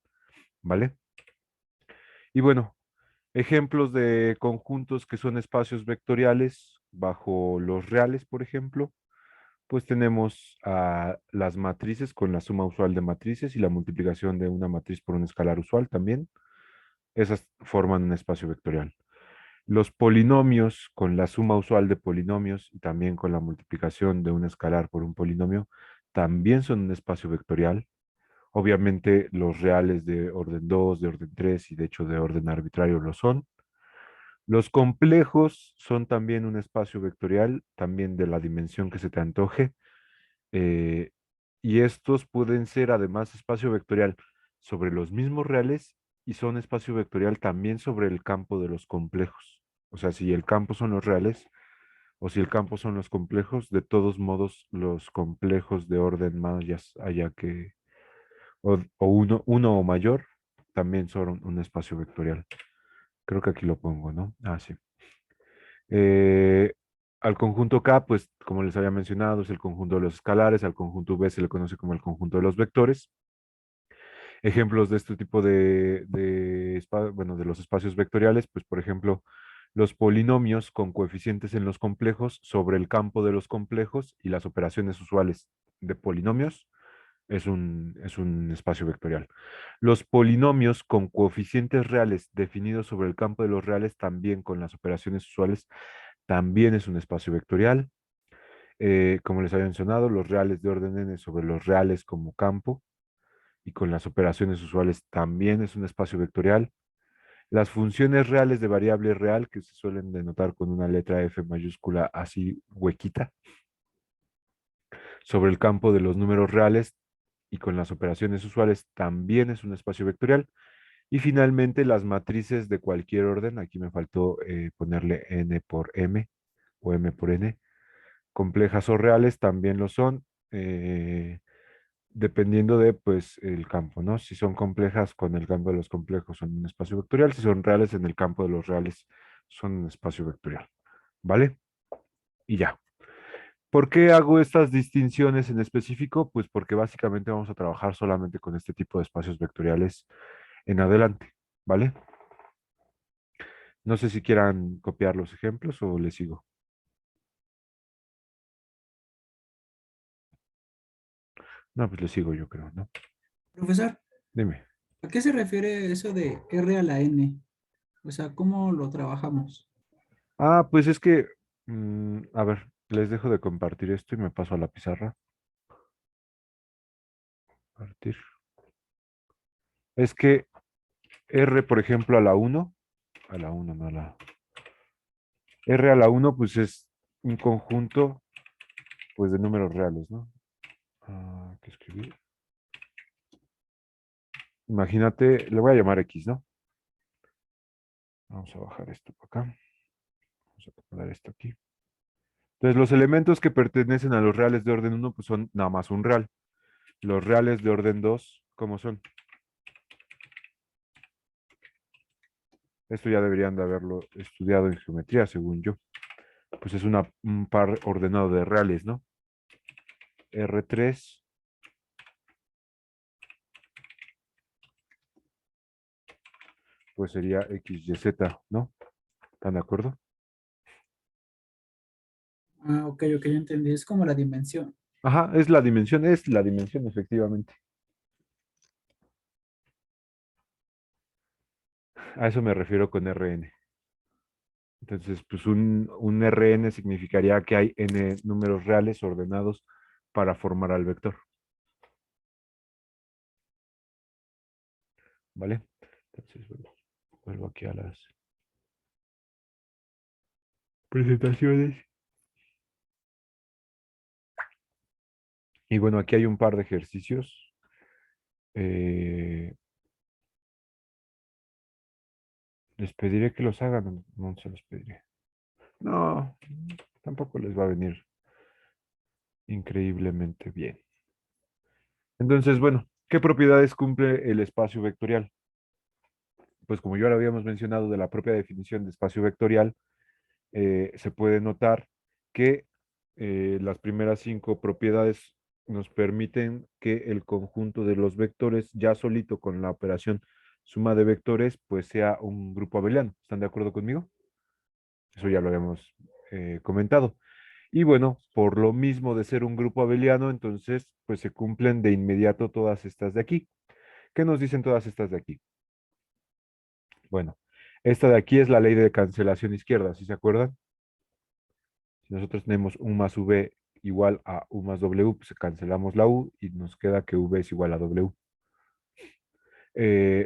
¿vale? Y bueno, ejemplos de conjuntos que son espacios vectoriales bajo los reales, por ejemplo, pues tenemos a las matrices con la suma usual de matrices y la multiplicación de una matriz por un escalar usual también. Esas forman un espacio vectorial. Los polinomios con la suma usual de polinomios y también con la multiplicación de un escalar por un polinomio también son un espacio vectorial. Obviamente los reales de orden 2, de orden 3 y de hecho de orden arbitrario lo son. Los complejos son también un espacio vectorial, también de la dimensión que se te antoje. eh, y estos pueden ser además espacio vectorial sobre los mismos reales y son espacio vectorial también sobre el campo de los complejos. O sea, si el campo son los reales o si el campo son los complejos, de todos modos los complejos de orden más allá que, o uno o mayor, también son un espacio vectorial. Creo que aquí lo pongo, ¿no? Ah, sí. Eh, Al conjunto K, pues como les había mencionado, es el conjunto de los escalares, al conjunto V se le conoce como el conjunto de los vectores. Ejemplos de este tipo bueno, de los espacios vectoriales, pues por ejemplo, los polinomios con coeficientes en los complejos sobre el campo de los complejos y las operaciones usuales de polinomios es un espacio vectorial. Los polinomios con coeficientes reales definidos sobre el campo de los reales también con las operaciones usuales también es un espacio vectorial. Como les había mencionado, los reales de orden n sobre los reales como campo y con las operaciones usuales también es un espacio vectorial. Las funciones reales de variable real, que se suelen denotar con una letra F mayúscula así huequita, sobre el campo de los números reales y con las operaciones usuales también es un espacio vectorial. Y finalmente las matrices de cualquier orden, aquí me faltó ponerle n por m o m por n, complejas o reales también lo son, dependiendo de pues el campo, ¿no? Si son complejas con el campo de los complejos son un espacio vectorial, si son reales en el campo de los reales son un espacio vectorial, ¿vale? Y ya. ¿Por qué hago estas distinciones en específico? Pues porque básicamente vamos a trabajar solamente con este tipo de espacios vectoriales en adelante, ¿vale? No sé si quieran copiar los ejemplos o les sigo. No, pues les sigo yo creo, ¿no? Profesor, Dime. ¿a qué se refiere eso de R a la N? O sea, ¿cómo lo trabajamos? Ah, pues es que, a ver, les dejo de compartir esto y me paso a la pizarra. Compartir. Es que R, por ejemplo, a la uno, no a la... R a la uno, pues es un conjunto, pues, de números reales, ¿no? Ah, ¿qué escribí? Imagínate, le voy a llamar X, ¿no? Vamos a bajar esto para acá. Vamos a poner esto aquí. Entonces, los elementos que pertenecen a los reales de orden uno, pues son nada más un real. Los reales de orden 2, ¿cómo son? Esto ya deberían de haberlo estudiado en geometría, según yo. Pues es un par ordenado de reales, ¿no? R3 pues sería X, Y, Z, ¿no? ¿Están de acuerdo? Ah, ok, ya entendí. Es como la dimensión. Ajá, es la dimensión, efectivamente. A eso me refiero con Rn. Entonces, pues un Rn significaría que hay n números reales ordenados para formar al vector. ¿Vale? Entonces, vuelvo aquí a las presentaciones. Y bueno, aquí hay un par de ejercicios. Eh, Les pediré que los hagan, no se los pediré. No, tampoco les va a venir increíblemente bien. Entonces, bueno, ¿qué propiedades cumple el espacio vectorial? Pues como ya lo habíamos mencionado de la propia definición de espacio vectorial, se puede notar que las primeras 5 propiedades nos permiten que el conjunto de los vectores ya solito con la operación suma de vectores pues sea un grupo abeliano. ¿Están de acuerdo conmigo? Eso ya lo habíamos comentado. Y bueno, por lo mismo de ser un grupo abeliano, entonces pues se cumplen de inmediato todas estas de aquí. ¿Qué nos dicen todas estas de aquí? Bueno, esta de aquí es la ley de cancelación izquierda, ¿sí se acuerdan? Si nosotros tenemos u más v igual a u más w, pues cancelamos la u y nos queda que v es igual a w.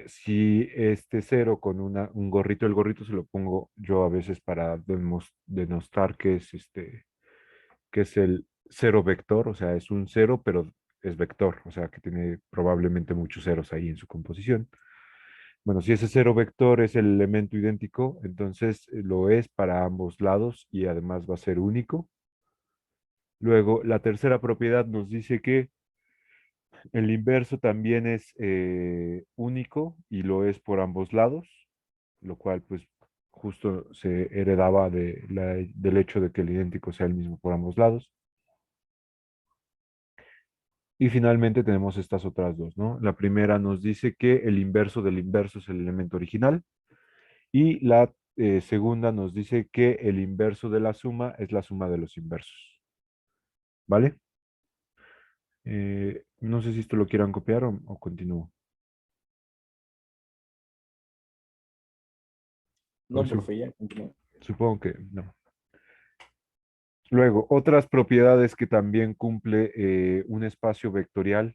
Si este cero con un gorrito, el gorrito se lo pongo yo a veces para denostar que es el cero vector, o sea, es un cero, pero es vector, o sea, que tiene probablemente muchos ceros ahí en su composición. Bueno, si ese cero vector es el elemento idéntico, entonces lo es para ambos lados y además va a ser único. Luego, la tercera propiedad nos dice que el inverso también es único y lo es por ambos lados, lo cual pues justo se heredaba del hecho de que el idéntico sea el mismo por ambos lados. Y finalmente tenemos estas otras dos, ¿no? La primera nos dice que el inverso del inverso es el elemento original y la segunda nos dice que el inverso de la suma es la suma de los inversos. ¿Vale? No sé si esto lo quieran copiar o continúo. No, Pues, profe, ya continúa. supongo que no. Luego, otras propiedades que también cumple un espacio vectorial,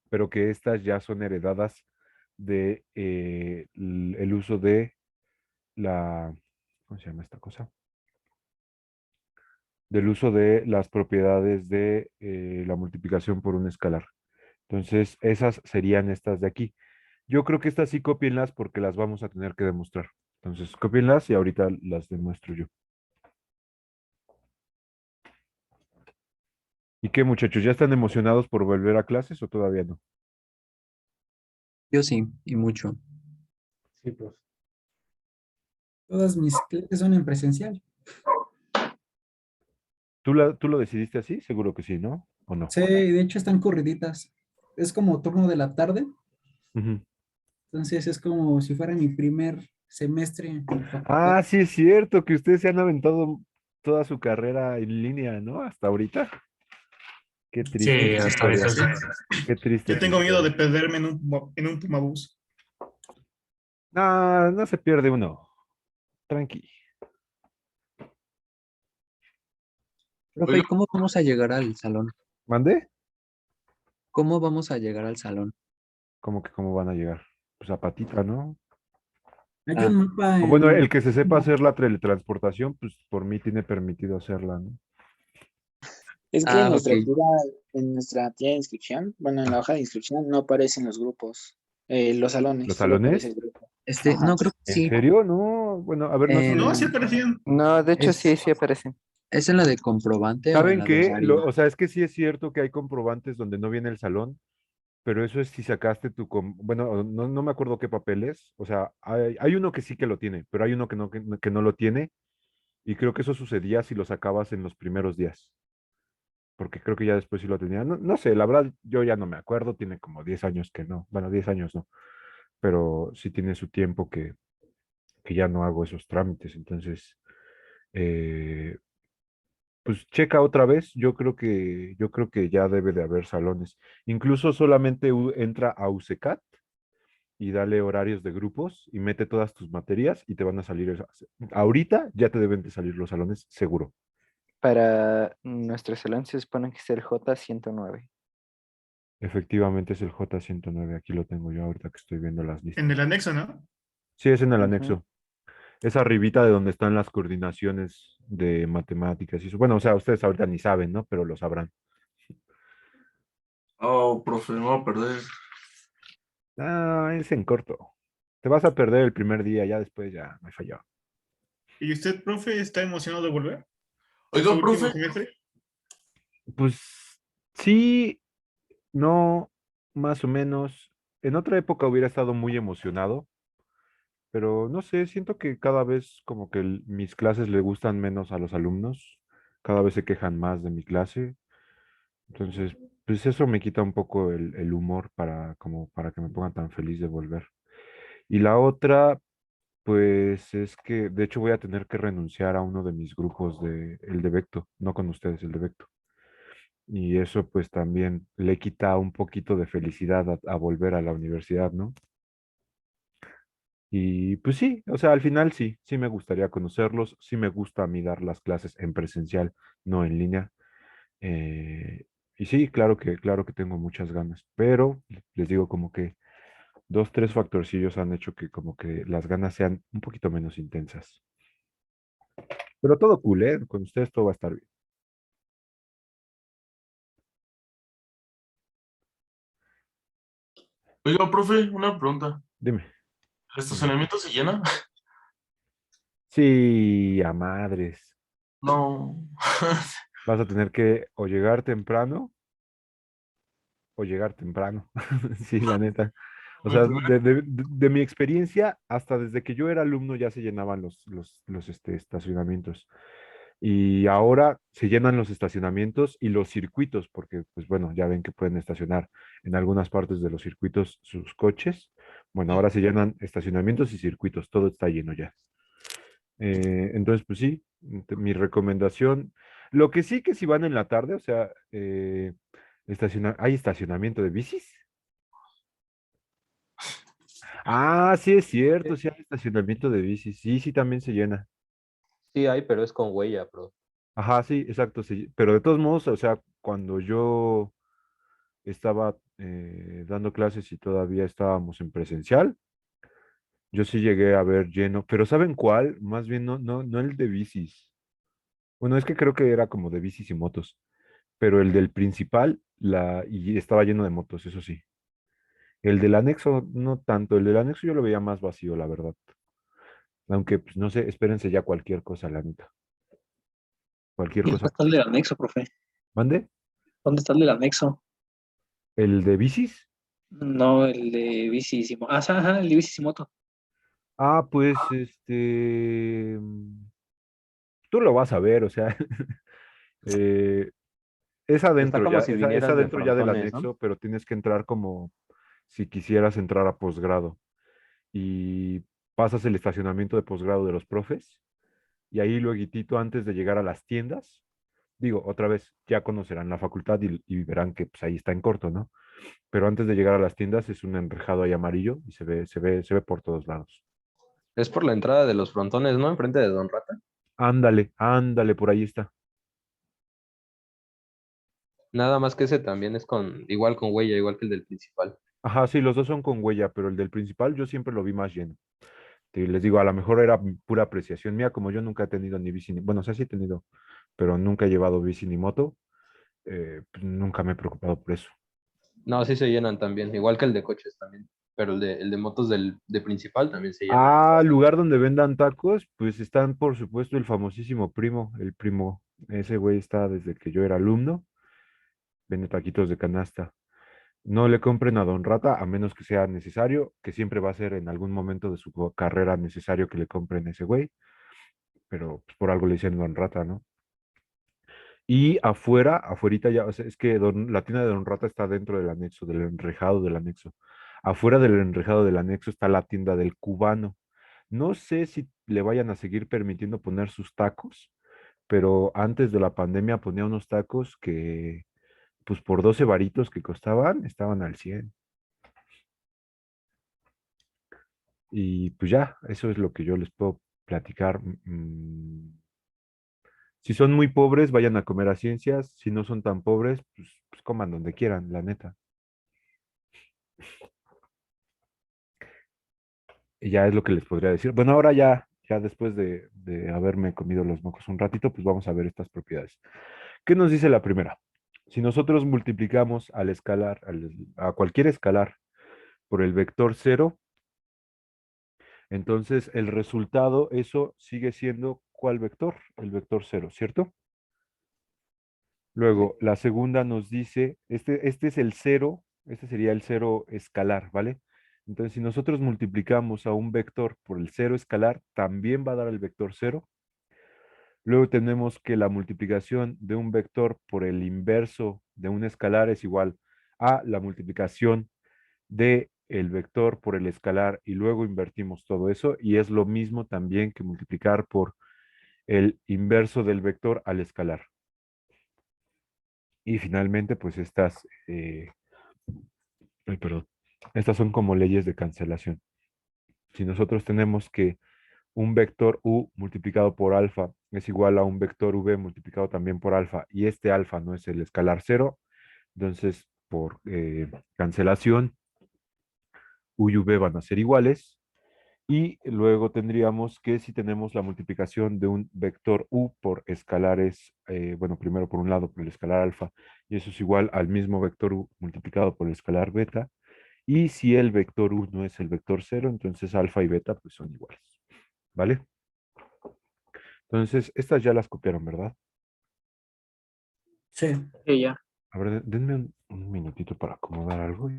pero que estas ya son heredadas de el uso de la, ¿cómo se llama esta cosa? Del uso de las propiedades de la multiplicación por un escalar. Entonces, esas serían estas de aquí. Yo creo que estas sí cópienlas porque las vamos a tener que demostrar. Entonces, cópienlas y ahorita las demuestro yo. ¿Y qué, muchachos? ¿Ya están emocionados por volver a clases o todavía no? Yo sí, y mucho. Sí, profe. Todas mis clases son en presencial. ¿Tú lo decidiste así? Seguro que sí, ¿no? ¿O no? Sí, de hecho están corriditas. Es como turno de la tarde, Ujú. entonces es como si fuera mi primer semestre en la facultad. Ah, sí es cierto que ustedes se han aventado toda su carrera en línea, ¿no? Hasta ahorita. Qué triste Sí, tu hasta ahorita historia. sí. Qué triste Yo tu tengo miedo de historia. perderme en un Pumabús. No, no se pierde uno. Tranqui. Profe, ¿y Oiga, cómo vamos a llegar al salón? ¿Mandé? ¿Cómo vamos a llegar al salón? ¿Cómo que cómo van a llegar? Pues a patita, ¿no? Hay Ah, un mapa O bueno, en... el que se sepa hacer la teletransportación, pues por mí tiene permitido hacerla, ¿no? Es que ok. en nuestra tía de inscripción, bueno, en la hoja de inscripción no aparecen los grupos, los salones, ¿Los solo aparece salones? el grupo. No Ajá. creo que ¿En sí. serio? No. Bueno, a ver, no sé. no, sí En, aparecían. No, de hecho es, sí, sí aparecen. ¿Es en la de comprobante o en ¿Saben la de qué? área? O sea, es que sí es cierto que hay comprobantes donde no viene el salón, pero eso es si sacaste bueno, no me acuerdo qué papeles. O sea, hay uno que sí que lo tiene, pero hay uno que no lo tiene. Y creo que eso sucedía si lo sacabas en los primeros días. Porque creo que ya después sí lo tenía. No, no sé, la verdad, yo ya no me acuerdo. Tiene como 10 años que no. Bueno, 10 años no. Pero sí tiene su tiempo que ya no hago esos trámites. Entonces, eh, pues checa otra vez. Yo creo que ya debe de haber salones. Incluso solamente entra a UCECAT y dale horarios de grupos y mete todas tus materias y te van a salir ahorita ya te deben de salir los salones, seguro. Para nuestro salón se supone que es el J109. Efectivamente es el J109. Aquí lo tengo yo ahorita que estoy viendo las En listas. el anexo, ¿no? Sí, es en el Ujú. anexo. Es arribita de donde están las coordinaciones de matemáticas y eso. Bueno, o sea, ustedes ahorita ni saben, ¿no? Pero lo sabrán. Oh, profe, me voy a perder. Ah, es en corto. Te vas a perder el primer día, ya después ya me falló. ¿Y usted, profe, está emocionado de volver a Oiga, su último profe, semestre? Pues sí, no, más o menos. En otra época hubiera estado muy emocionado, pero no sé, siento que cada vez como que mis clases le gustan menos a los alumnos, cada vez se quejan más de mi clase, entonces pues eso me quita un poco el humor para como para que me ponga tan feliz de volver. Y la otra, pues es que de hecho voy a tener que renunciar a uno de mis grupos de el de Vecto, no con ustedes, el de Vecto. Y eso pues también le quita un poquito de felicidad a volver a la universidad, ¿no? Y pues sí, o sea, al final sí, sí me gustaría conocerlos, sí me gusta a mí dar las clases en presencial, no en línea. eh, y sí, claro que tengo muchas ganas, pero les digo como que dos, tres factorcillos han hecho que como que las ganas sean un poquito menos intensas. Pero todo cool, ¿eh? Con ustedes todo va a estar bien. Oiga, profe, una pregunta. Dime. ¿El estacionamiento se llena? Sí, a madres. No. Vas a tener que o llegar temprano o llegar temprano. Sí, la neta. O Me sea, tuve- de mi experiencia, hasta desde que yo era alumno ya se llenaban los estacionamientos. Y ahora se llenan los estacionamientos y los circuitos, porque, pues bueno, ya ven que pueden estacionar en algunas partes de los circuitos sus coches. Bueno, ahora se llenan estacionamientos y circuitos, todo está lleno ya. Entonces, pues sí, mi recomendación. Lo que sí que si van en la tarde, o sea, ¿hay estacionamiento de bicis? Ah, sí es cierto, sí hay estacionamiento de bicis. Sí, sí, también se llena. Sí hay, pero es con huella, bro. Ajá, sí, exacto, sí. Pero de todos modos, o sea, cuando yo estaba dando clases y todavía estábamos en presencial, yo sí llegué a ver lleno, pero ¿saben cuál? Más bien no el de bicis. Bueno, es que creo que era como de bicis y motos, pero el del principal, y estaba lleno de motos, eso sí. El del anexo, no tanto, el del anexo yo lo veía más vacío, la verdad. Aunque, pues no sé, espérense ya cualquier cosa, la neta. Cualquier ¿Y dónde cosa. está el del anexo, profe? ¿Mande? ¿Dónde está el del anexo? ¿El de bicis? No, el de bicis y moto. Ah, ajá, el de bicis y moto. Ah, pues, tú lo vas a ver, o sea, eh, es Está adentro como ya, si es vinieras de adentro ya del frontones, ¿no? anexo, pero tienes que entrar como si quisieras entrar a posgrado. Y pasas el estacionamiento de posgrado de los profes, y ahí luego, antes de llegar a las tiendas, digo, otra vez, ya conocerán la facultad y verán que pues, ahí está en corto, ¿no? Pero antes de llegar a las tiendas es un enrejado ahí amarillo y se ve por todos lados. Es por la entrada de los frontones, ¿no? Enfrente de Don Rata. Ándale, ándale, por ahí está. Nada más que ese también es igual con huella, igual que el del principal. Ajá, sí, los dos son con huella, pero el del principal yo siempre lo vi más lleno. Les digo, a lo mejor era pura apreciación mía, como yo nunca he tenido ni bici, bueno, o sea, sí he tenido, pero nunca he llevado bici ni moto, pues, nunca me he preocupado por eso. No, sí se llenan también, igual que el de coches también. Pero el de motos de principal también se llena. Ah, lugar donde vendan tacos, pues están, por supuesto, el famosísimo Primo, el Primo. Ese güey está desde que yo era alumno, vende taquitos de canasta. No le compren a Don Rata a menos que sea necesario, que siempre va a ser en algún momento de su carrera necesario que le compren a ese güey, pero pues, por algo le dicen Don Rata, ¿no? Y afuerita ya, o sea, es que la tienda de Don Rata está dentro del anexo, del enrejado del anexo. Afuera del enrejado del anexo está la tienda del cubano. No sé si le vayan a seguir permitiendo poner sus tacos, pero antes de la pandemia ponía unos tacos que, pues por 12 varitos que costaban, estaban al 100. Y pues ya, eso es lo que yo les puedo platicar. Si son muy pobres, vayan a comer a ciencias. Si no son tan pobres, pues coman donde quieran, la neta. Y ya es lo que les podría decir. Bueno, ahora ya después de haberme comido los mocos un ratito, pues vamos a ver estas propiedades. ¿Qué nos dice la primera? Si nosotros multiplicamos al escalar, a cualquier escalar por el vector cero, entonces el resultado, eso sigue siendo ¿cuál vector? El vector cero, ¿cierto? Luego, la segunda nos dice, este es el cero, este sería el cero escalar, ¿vale? Entonces, si nosotros multiplicamos a un vector por el cero escalar, también va a dar el vector cero. Luego tenemos que la multiplicación de un vector por el inverso de un escalar es igual a la multiplicación de el vector por el escalar y luego invertimos todo eso y es lo mismo también que multiplicar por el inverso del vector al escalar. Y finalmente, pues perdón, estas son como leyes de cancelación. Si nosotros tenemos que un vector u multiplicado por alfa es igual a un vector v multiplicado también por alfa y este alfa no es el escalar cero, entonces por cancelación u y v van a ser iguales. Y luego tendríamos que si tenemos la multiplicación de un vector u por escalares, bueno, primero por un lado por el escalar alfa, y eso es igual al mismo vector u multiplicado por el escalar beta. Y si el vector u no es el vector cero, entonces alfa y beta pues son iguales. ¿Vale? Entonces, estas ya las copiaron, ¿verdad? Sí. Sí, ya. A ver, denme un minutito para acomodar algo.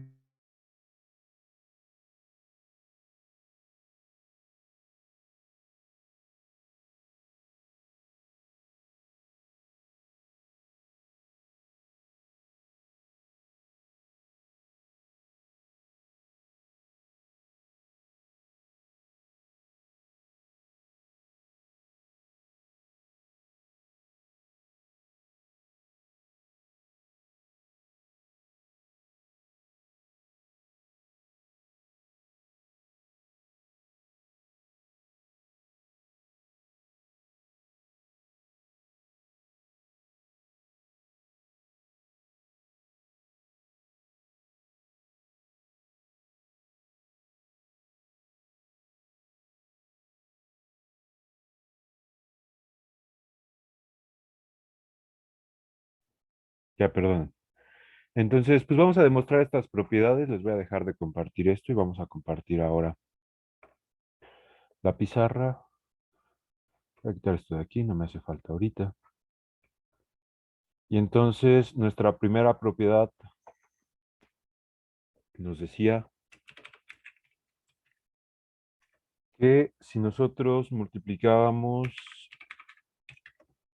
Ya, perdón. Entonces, pues vamos a demostrar estas propiedades. Les voy a dejar de compartir esto y vamos a compartir ahora la pizarra. Voy a quitar esto de aquí, no me hace falta ahorita. Y entonces, nuestra primera propiedad nos decía que si nosotros multiplicábamos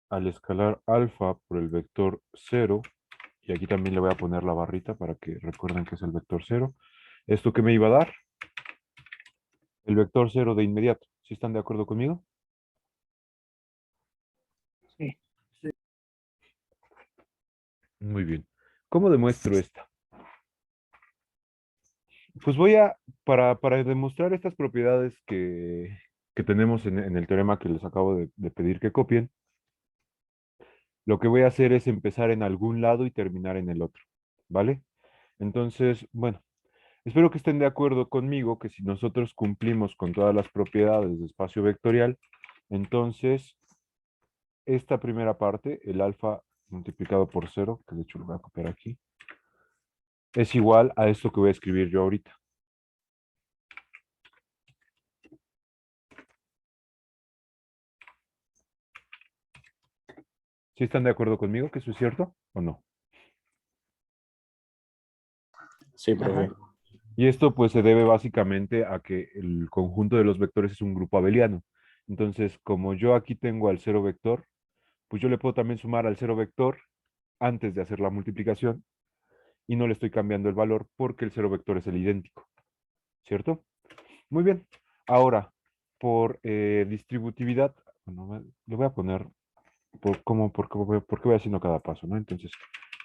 al escalar alfa por el vector 0, y aquí también le voy a poner la barrita para que recuerden que es el vector 0, ¿esto qué me iba a dar? El vector 0 de inmediato. ¿Sí están de acuerdo conmigo? Sí. Muy bien. ¿Cómo demuestro esta? Pues para demostrar estas propiedades que tenemos en el teorema que les acabo de pedir que copien, lo que voy a hacer es empezar en algún lado y terminar en el otro, ¿vale? Entonces, bueno, espero que estén de acuerdo conmigo que si nosotros cumplimos con todas las propiedades de espacio vectorial, entonces esta primera parte, el alfa multiplicado por 0, que de hecho lo voy a copiar aquí, es igual a esto que voy a escribir yo ahorita. ¿Sí están de acuerdo conmigo que eso es cierto o no? Sí, profe. Y esto pues se debe básicamente a que el conjunto de los vectores es un grupo abeliano. Entonces, como yo aquí tengo al cero vector, pues yo le puedo también sumar al cero vector antes de hacer la multiplicación y no le estoy cambiando el valor porque el cero vector es el idéntico. ¿Cierto? Muy bien. Ahora, por distributividad, bueno, le voy a poner por qué voy haciendo cada paso, ¿no? Entonces,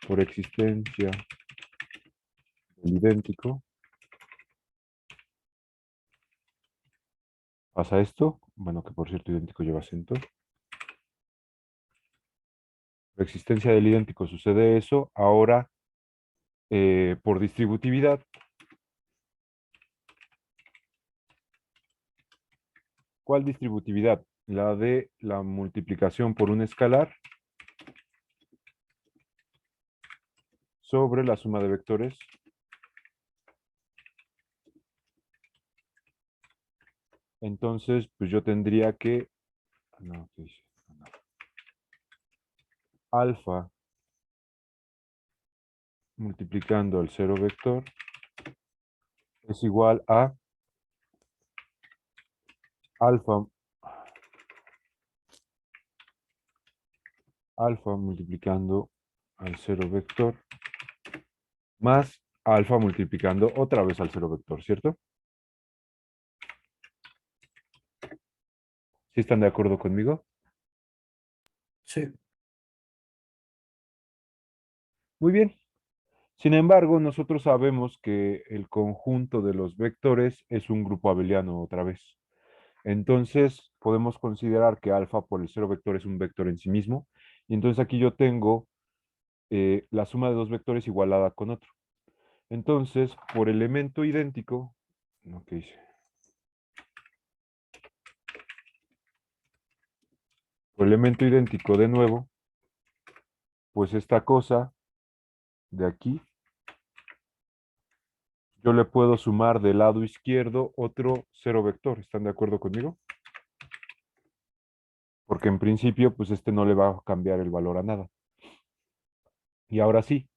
por existencia del idéntico, pasa esto. Bueno, que por cierto, idéntico lleva acento. Por existencia del idéntico sucede eso. Ahora, por distributividad, ¿cuál distributividad? La de la multiplicación por un escalar sobre la suma de vectores entonces pues yo tendría que no, ¿qué dice? No. Alfa multiplicando al 0 vector es igual a alfa multiplicando al 0 vector más alfa multiplicando otra vez al 0 vector, ¿cierto? ¿Sí están de acuerdo conmigo? Sí. Muy bien. Sin embargo, nosotros sabemos que el conjunto de los vectores es un grupo abeliano otra vez. Entonces, podemos considerar que alfa por el 0 vector es un vector en sí mismo. Y entonces aquí yo tengo la suma de dos vectores igualada con otro. Entonces, por elemento idéntico, ¿no? ¿Qué hice? Por elemento idéntico de nuevo, pues esta cosa de aquí, yo le puedo sumar del lado izquierdo otro 0 vector. ¿Están de acuerdo conmigo? Porque en principio, pues este no le va a cambiar el valor a nada. Y ahora sí,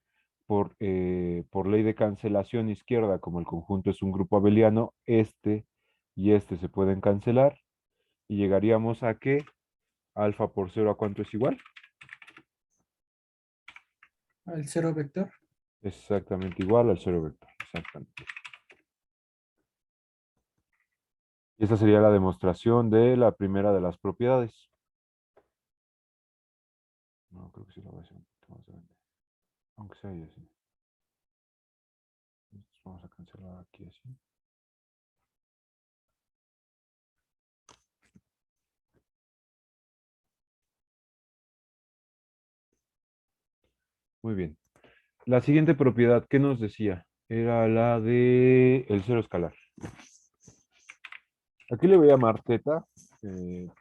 por ley de cancelación izquierda, como el conjunto es un grupo abeliano, este y este se pueden cancelar y llegaríamos a que alfa por 0 ¿a cuánto es igual? Al 0 vector. Exactamente igual al 0 vector, exactamente. Y esta sería la demostración de la primera de las propiedades. No, creo que sí la voy a hacer un poquito más grande. Aunque sea ahí así. Entonces vamos a cancelar aquí así. Muy bien. La siguiente propiedad, ¿qué nos decía? Era la de el cero escalar. Aquí le voy a llamar teta,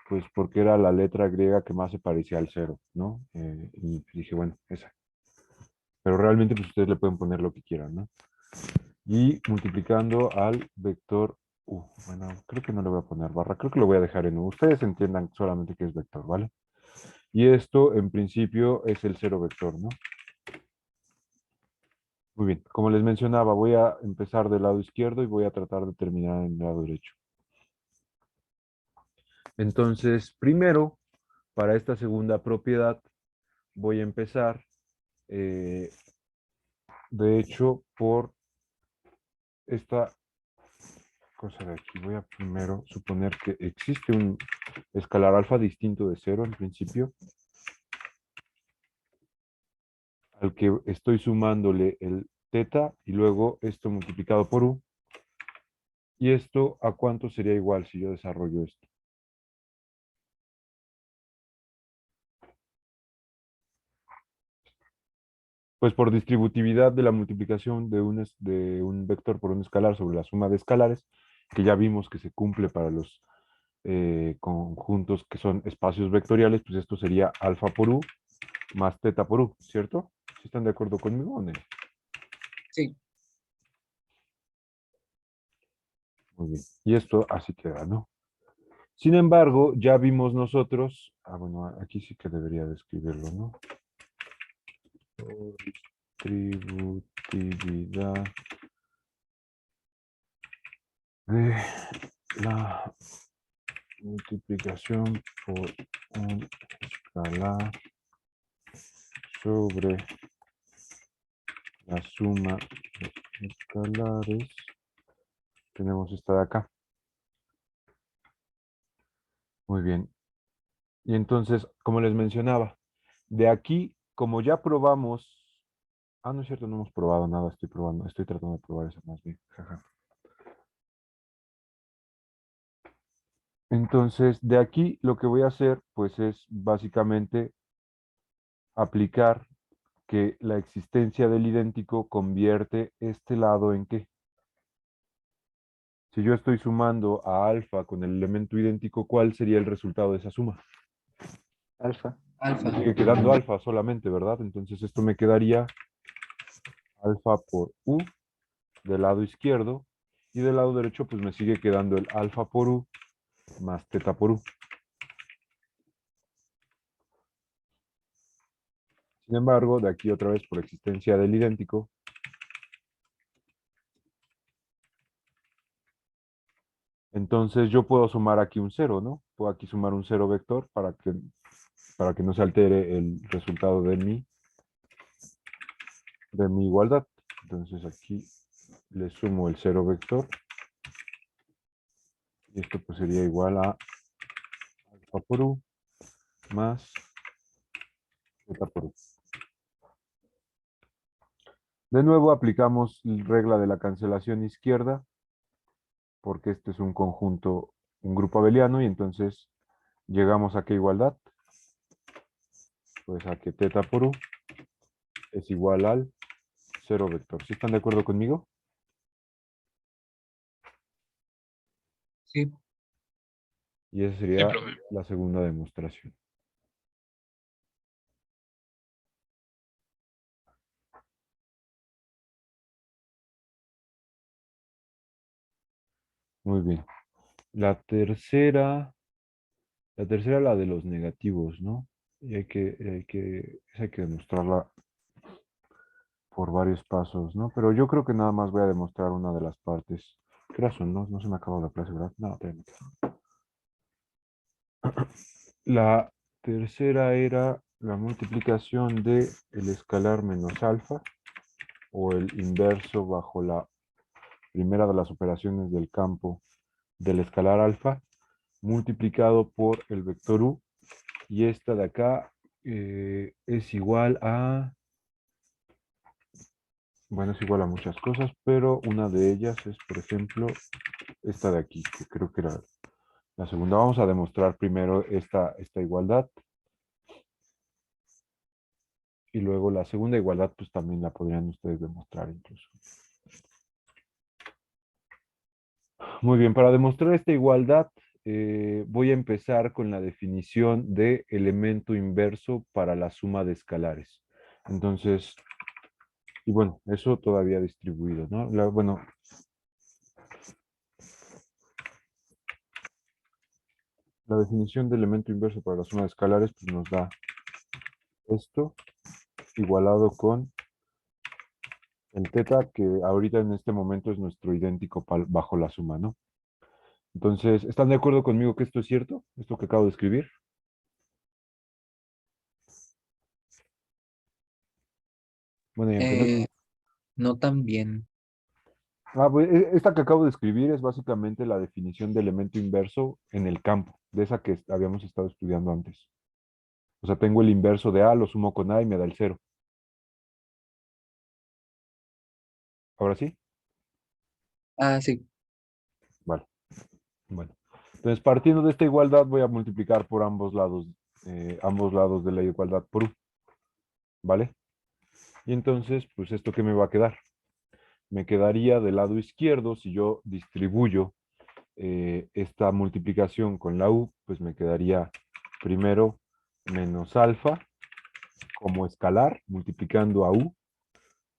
pues porque era la letra griega que más se parecía al cero, ¿no? Y dije, bueno, esa. Pero realmente pues ustedes le pueden poner lo que quieran, ¿no? Y multiplicando al vector u. Bueno, creo que no le voy a poner barra, creo que lo voy a dejar en u. Ustedes entiendan solamente que es vector, ¿vale? Y esto en principio es el cero vector, ¿no? Muy bien, como les mencionaba, voy a empezar del lado izquierdo y voy a tratar de terminar en el lado derecho. Entonces, primero, para esta segunda propiedad, voy a empezar, de hecho, por esta cosa de aquí. Voy a primero suponer que existe un escalar alfa distinto de cero en principio, al que estoy sumándole el teta y luego esto multiplicado por u. ¿Y esto a cuánto sería igual si yo desarrollo esto? Pues por distributividad de la multiplicación de un vector por un escalar sobre la suma de escalares, que ya vimos que se cumple para los conjuntos que son espacios vectoriales, pues esto sería alfa por u más teta por u, ¿cierto? ¿Sí están de acuerdo conmigo o no? Sí. Muy bien. Y esto así queda, ¿no? Sin embargo, ya vimos nosotros, bueno, aquí sí que debería de escribirlo, ¿no? Por distributividad de la multiplicación por un escalar sobre la suma de escalares. Tenemos esta de acá. Muy bien. Y entonces, como les mencionaba, de aquí, como ya probamos, no es cierto, no hemos probado nada, estoy tratando de probar eso más bien. Jaja. Entonces, de aquí lo que voy a hacer, pues es básicamente aplicar que la existencia del idéntico convierte este lado en ¿qué? Si yo estoy sumando a alfa con el elemento idéntico, ¿cuál sería el resultado de esa suma? Alfa. Alfa. Me sigue quedando alfa solamente, ¿verdad? Entonces esto me quedaría alfa por u del lado izquierdo y del lado derecho pues me sigue quedando el alfa por u más teta por u. Sin embargo, de aquí otra vez por existencia del idéntico, entonces yo puedo sumar aquí un 0, ¿no? Puedo aquí sumar un 0 vector para que no se altere el resultado de mi igualdad. Entonces aquí le sumo el 0 vector. Y esto pues sería igual a alfa por u más beta por u. De nuevo aplicamos la regla de la cancelación izquierda, porque este es un conjunto, un grupo abeliano, y entonces llegamos a qué igualdad. Pues a que teta por u es igual al 0 vector. ¿Sí están de acuerdo conmigo? Sí. Y esa Sí, sería profe. la segunda demostración. Muy bien. La tercera, la de los negativos, ¿no? Y hay que demostrarla por varios pasos, ¿no? Pero yo creo que nada más voy a demostrar una de las partes. ¿Qué razón? No se me acabó la clase, ¿verdad? No, todavía me queda. La tercera era la multiplicación de el escalar menos alfa o el inverso bajo la primera de las operaciones del campo del escalar alfa multiplicado por el vector u, y esta de acá es igual a, bueno, es igual a muchas cosas, pero una de ellas es, por ejemplo, esta de aquí, que creo que era la segunda. Vamos a demostrar primero esta igualdad, y luego la segunda igualdad, pues también la podrían ustedes demostrar incluso. Muy bien, para demostrar esta igualdad, voy a empezar con la definición de elemento inverso para la suma de escalares. Entonces, y bueno, eso todavía distribuido, ¿no? Bueno, la definición de elemento inverso para la suma de escalares, pues nos da esto igualado con el teta, que ahorita en este momento es nuestro idéntico bajo la suma, ¿no? Entonces, ¿están de acuerdo conmigo que esto es cierto? Esto que acabo de escribir. Bueno, y aunque no... No tan bien. Pues, esta que acabo de escribir es básicamente la definición de elemento inverso en el campo, de esa que habíamos estado estudiando antes. O sea, tengo el inverso de A, lo sumo con A y me da el 0. ¿Ahora sí? Ah, sí. Vale. Bueno. Entonces, partiendo de esta igualdad, voy a multiplicar por ambos lados de la igualdad por U. ¿Vale? Y entonces, pues, ¿esto qué me va a quedar? Me quedaría del lado izquierdo, si yo distribuyo esta multiplicación con la U, pues me quedaría primero menos alfa como escalar, multiplicando a U,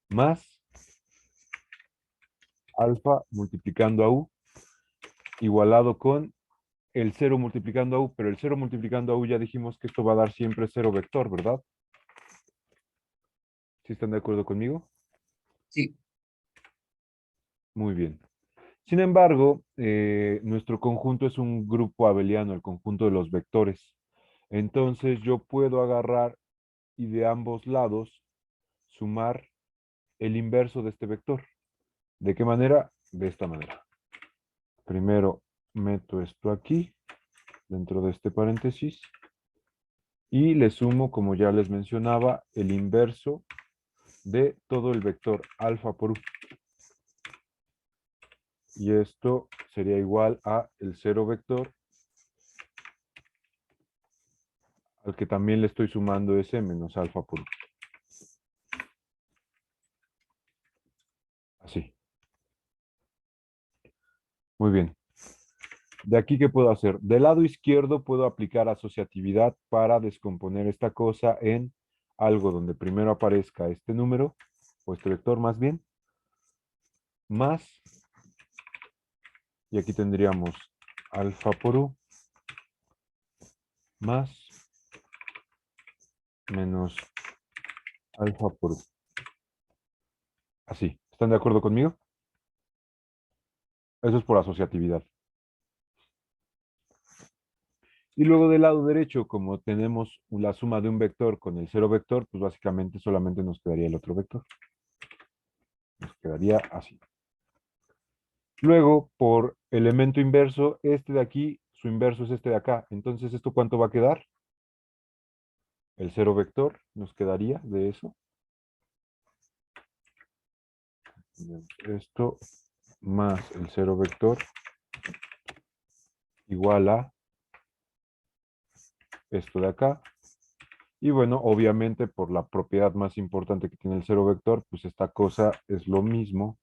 más alfa multiplicando a U, igualado con el 0 multiplicando a U, pero el 0 multiplicando a U ya dijimos que esto va a dar siempre 0 vector, ¿verdad? ¿Sí están de acuerdo conmigo? Sí. Muy bien. Sin embargo, nuestro conjunto es un grupo abeliano, el conjunto de los vectores. Entonces yo puedo agarrar y de ambos lados sumar el inverso de este vector. ¿De qué manera? De esta manera. Primero meto esto aquí, dentro de este paréntesis, y le sumo, como ya les mencionaba, el inverso de todo el vector alfa por u. Y esto sería igual a el 0 vector, al que también le estoy sumando ese menos alfa por u. Así. Muy bien. De aquí, ¿qué puedo hacer? Del lado izquierdo puedo aplicar asociatividad para descomponer esta cosa en algo donde primero aparezca este número, o este vector más bien, más, y aquí tendríamos alfa por u, más, menos alfa por... Así. ¿Están de acuerdo conmigo? Eso es por asociatividad. Y luego del lado derecho, como tenemos la suma de un vector con el cero vector, pues básicamente solamente nos quedaría el otro vector. Nos quedaría así. Luego, por elemento inverso, este de aquí, su inverso es este de acá. Entonces, ¿esto cuánto va a quedar? El cero vector nos quedaría de eso. Esto más el cero vector igual a esto de acá. Y bueno, obviamente por la propiedad más importante que tiene el cero vector, pues esta cosa es lo mismo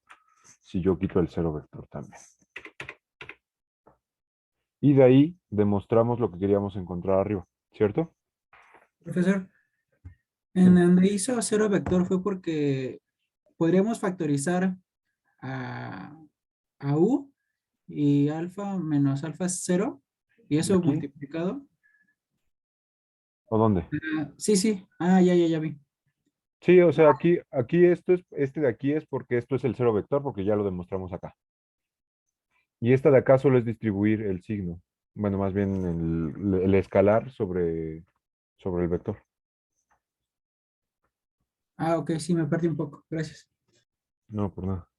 si yo quito el cero vector también. Y de ahí demostramos lo que queríamos encontrar arriba, ¿cierto? Profesor, en donde hizo cero vector fue porque podríamos factorizar a, a u y alfa menos alfa es cero y eso ¿Aquí? multiplicado. ¿O dónde? Sí, sí. Ah, ya vi. Sí, o sea, aquí esto es, este de aquí es porque esto es el cero vector, porque ya lo demostramos acá. Y esta de acá solo es distribuir el signo. Bueno, más bien el escalar sobre el vector. Ah, ok, sí, me perdí un poco. Gracias. No, por nada.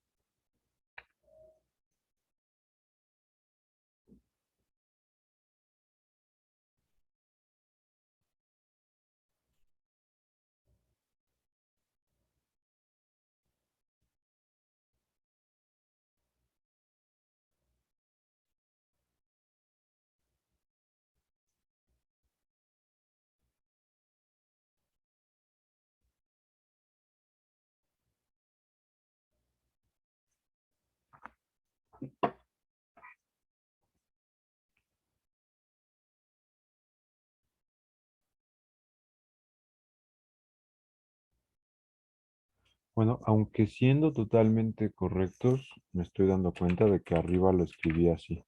Bueno, aunque siendo totalmente correctos, me estoy dando cuenta de que arriba lo escribí así.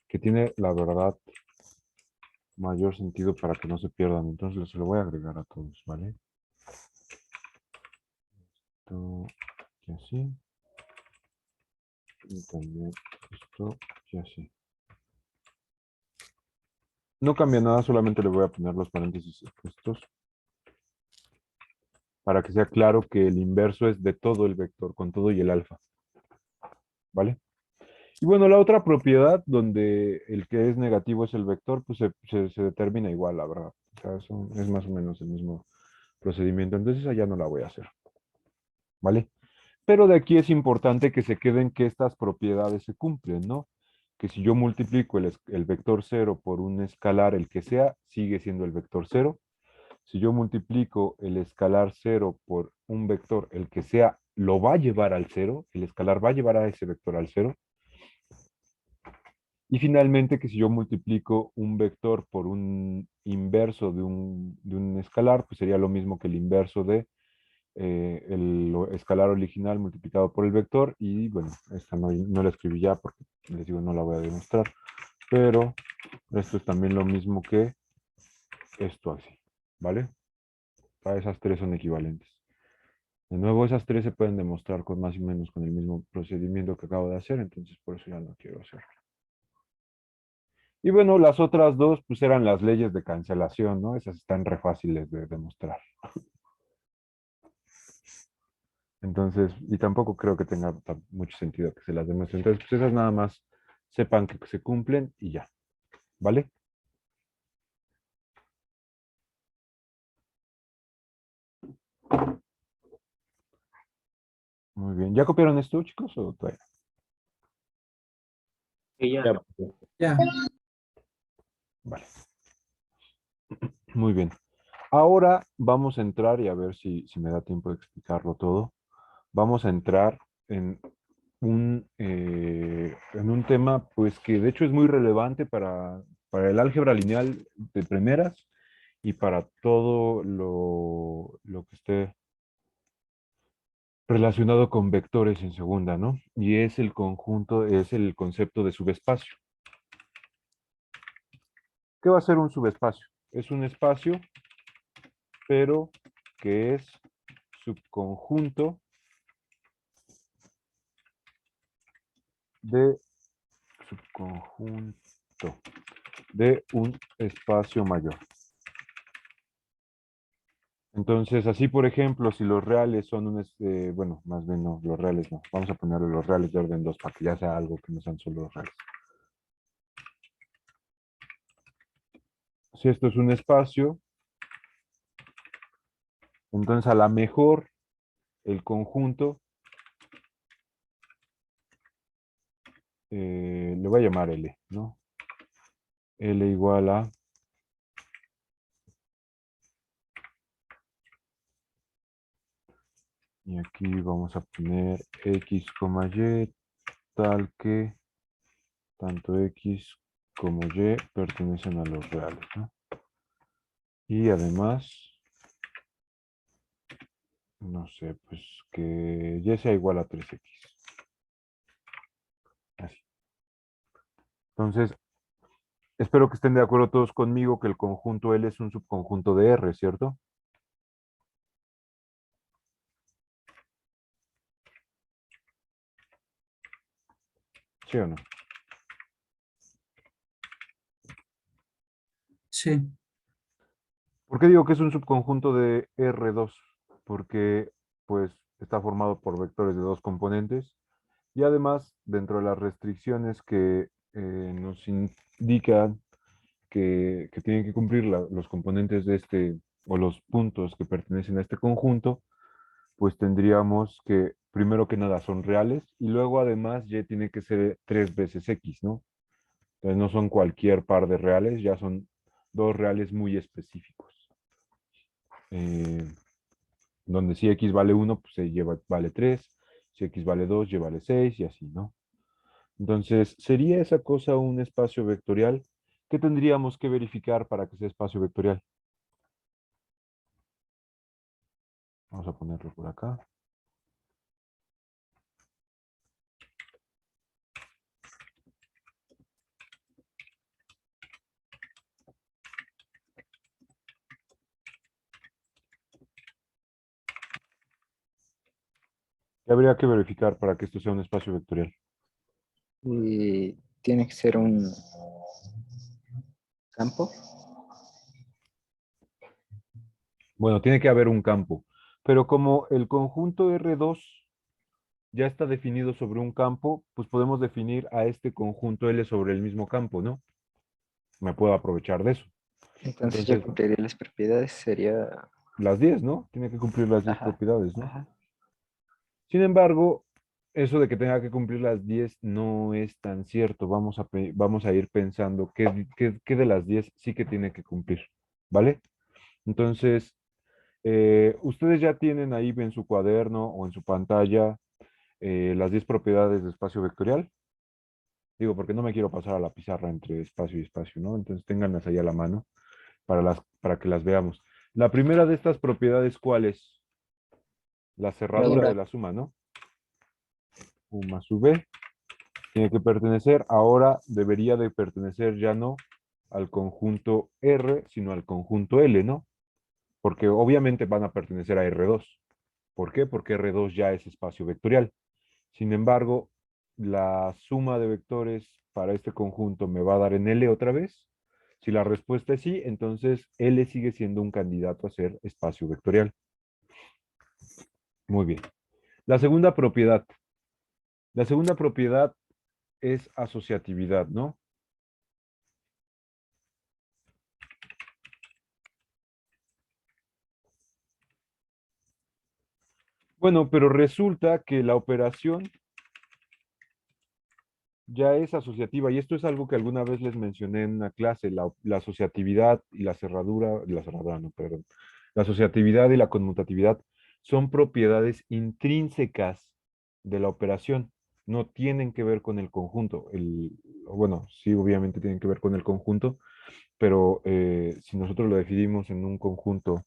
Que tiene, la verdad, mayor sentido para que no se pierdan. Entonces se lo voy a agregar a todos, ¿vale? Esto y así. Y también esto y así. No cambia nada, solamente le voy a poner los paréntesis estos para que sea claro que el inverso es de todo el vector, con todo y el alfa. ¿Vale? Y bueno, la otra propiedad donde el que es negativo es el vector, pues se determina igual, la verdad. O sea, es más o menos el mismo procedimiento. Entonces allá no la voy a hacer. ¿Vale? Pero de aquí es importante que se queden que estas propiedades se cumplen, ¿no? Que si yo multiplico el vector 0 por un escalar, el que sea, sigue siendo el vector 0. Si yo multiplico el escalar 0 por un vector, el que sea, lo va a llevar al 0. El escalar va a llevar a ese vector al 0. Y finalmente que si yo multiplico un vector por un inverso de un escalar, pues sería lo mismo que el inverso de el escalar original multiplicado por el vector. Y bueno, esta no la escribí ya porque les digo no la voy a demostrar. Pero esto es también lo mismo que esto así, ¿vale? Para esas tres son equivalentes. De nuevo, esas tres se pueden demostrar con más o menos con el mismo procedimiento que acabo de hacer, entonces por eso ya no quiero hacerlo. Y bueno, las otras dos pues eran las leyes de cancelación, ¿no? Esas están re fáciles de demostrar. Entonces, y tampoco creo que tenga mucho sentido que se las demuestre. Entonces, pues esas nada más sepan que se cumplen y ya. ¿Vale? Muy bien. ¿Ya copiaron esto, chicos, o todavía? Y ya. Ya. Vale. Muy bien. Ahora vamos a entrar y a ver si me da tiempo de explicarlo todo. Vamos a entrar en un tema, pues que de hecho es muy relevante para el álgebra lineal de primeras y para todo lo que esté relacionado con vectores en segunda, ¿no? Y es el conjunto, es el concepto de subespacio. ¿Qué va a ser un subespacio? Es un espacio, pero que es subconjunto de un espacio mayor. Entonces, así por ejemplo, si los reales son bueno, más bien no, los reales no. Vamos a ponerle los reales de orden 2 para que ya sea algo que no sean solo los reales. Si esto es un espacio, entonces a la mejor el conjunto le voy a llamar L, ¿no? L igual a y aquí vamos a poner X, Y, tal que tanto X como Y pertenecen a los reales, ¿no? Y además, no sé, pues que Y sea igual a 3X. Así. Entonces, espero que estén de acuerdo todos conmigo que el conjunto L es un subconjunto de R, ¿cierto? ¿Sí o no? Sí. ¿Por qué digo que es un subconjunto de R2? Porque pues está formado por vectores de dos componentes y además dentro de las restricciones que nos indican que tienen que cumplir los componentes de este o los puntos que pertenecen a este conjunto, pues tendríamos que primero que nada son reales y luego además Y tiene que ser 3 veces X, ¿no? Entonces no son cualquier par de reales, ya son dos reales muy específicos. Donde si X vale 1, pues Y vale 3, si X vale 2, Y vale 6 y así, ¿no? Entonces, ¿sería esa cosa un espacio vectorial? ¿Qué tendríamos que verificar para que sea espacio vectorial? Vamos a ponerlo por acá. ¿Qué habría que verificar para que esto sea un espacio vectorial? Y tiene que ser un campo. Bueno, tiene que haber un campo, pero como el conjunto R2 ya está definido sobre un campo, pues podemos definir a este conjunto L sobre el mismo campo, ¿no? Me puedo aprovechar de eso. Entonces ya cumpliría las propiedades, sería... Las 10, ¿no? Tiene que cumplir las 10 Ajá, propiedades, ¿no? ajá. Sin embargo, eso de que tenga que cumplir las 10 no es tan cierto. Vamos a ir pensando qué de las 10 sí que tiene que cumplir, ¿vale? Entonces, ustedes ya tienen ahí en su cuaderno o en su pantalla las 10 propiedades de espacio vectorial. Digo, porque no me quiero pasar a la pizarra entre espacio y espacio, ¿no? Entonces, ténganlas ahí a la mano para que las veamos. La primera de estas propiedades, ¿cuál es? La cerradura de la suma, ¿no? U más V tiene que pertenecer, ahora debería de pertenecer ya no al conjunto R, sino al conjunto L, ¿no? Porque obviamente van a pertenecer a R2. ¿Por qué? Porque R2 ya es espacio vectorial. Sin embargo, la suma de vectores para este conjunto me va a dar en L otra vez. Si la respuesta es sí, entonces L sigue siendo un candidato a ser espacio vectorial. Muy bien. La segunda propiedad. La segunda propiedad es asociatividad, ¿no? Bueno, pero resulta que la operación ya es asociativa y esto es algo que alguna vez les mencioné en una clase, la asociatividad y la cerradura no, perdón, la asociatividad y la conmutatividad son propiedades intrínsecas de la operación, no tienen que ver con el conjunto, bueno, sí, obviamente tienen que ver con el conjunto, pero si nosotros lo definimos en un conjunto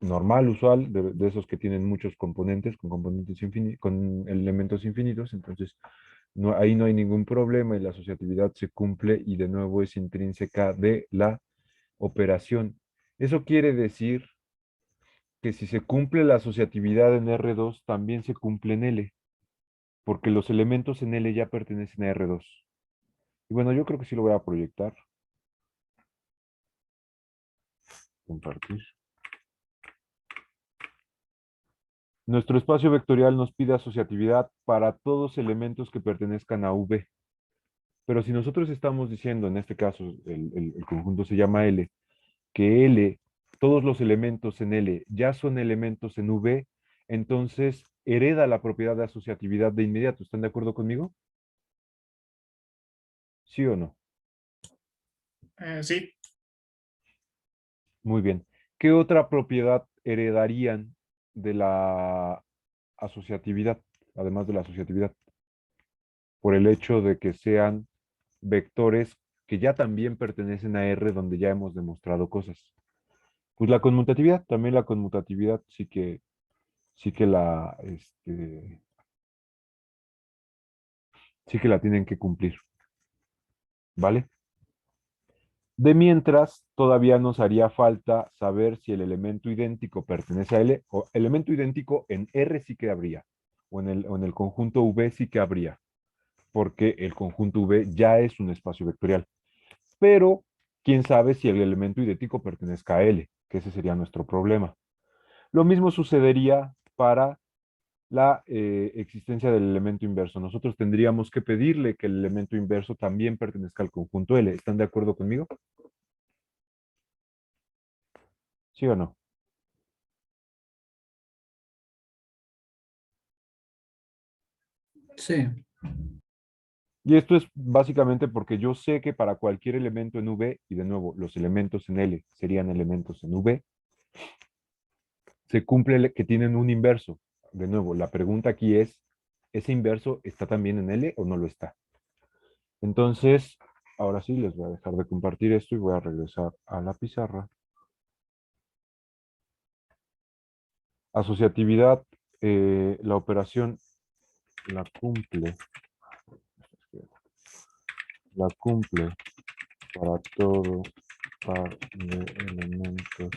normal, usual, de esos que tienen muchos componentes, con elementos infinitos, entonces no, ahí no hay ningún problema y la asociatividad se cumple y de nuevo es intrínseca de la operación. Eso quiere decir que si se cumple la asociatividad en R2, también se cumple en L, porque los elementos en L ya pertenecen a R2. Y bueno, yo creo que sí lo voy a proyectar. Compartir. Nuestro espacio vectorial nos pide asociatividad para todos elementos que pertenezcan a V. Pero si nosotros estamos diciendo, en este caso, el conjunto se llama L, que L, todos los elementos en L ya son elementos en V, entonces hereda la propiedad de asociatividad de inmediato. ¿Están de acuerdo conmigo? ¿Sí o no? Sí. Muy bien. ¿Qué otra propiedad heredarían de la asociatividad, además de la asociatividad? Por el hecho de que sean vectores que ya también pertenecen a R, donde ya hemos demostrado cosas. Pues la conmutatividad, también la conmutatividad sí que la, sí que la tienen que cumplir. ¿Vale? De mientras, todavía nos haría falta saber si el elemento idéntico pertenece a L, o elemento idéntico en R sí que habría, o en el conjunto V sí que habría, porque el conjunto V ya es un espacio vectorial. Pero, quién sabe si el elemento idéntico pertenezca a L, que ese sería nuestro problema. Lo mismo sucedería para la existencia del elemento inverso. Nosotros tendríamos que pedirle que el elemento inverso también pertenezca al conjunto L. ¿Están de acuerdo conmigo? ¿Sí o no? Sí. Y esto es básicamente porque yo sé que para cualquier elemento en V, y de nuevo, los elementos en L serían elementos en V, se cumple que tienen un inverso. De nuevo, la pregunta aquí es, ¿ese inverso está también en L o no lo está? Entonces, ahora sí, les voy a dejar de compartir esto y voy a regresar a la pizarra. Asociatividad, la operación la cumple para todo par de elementos,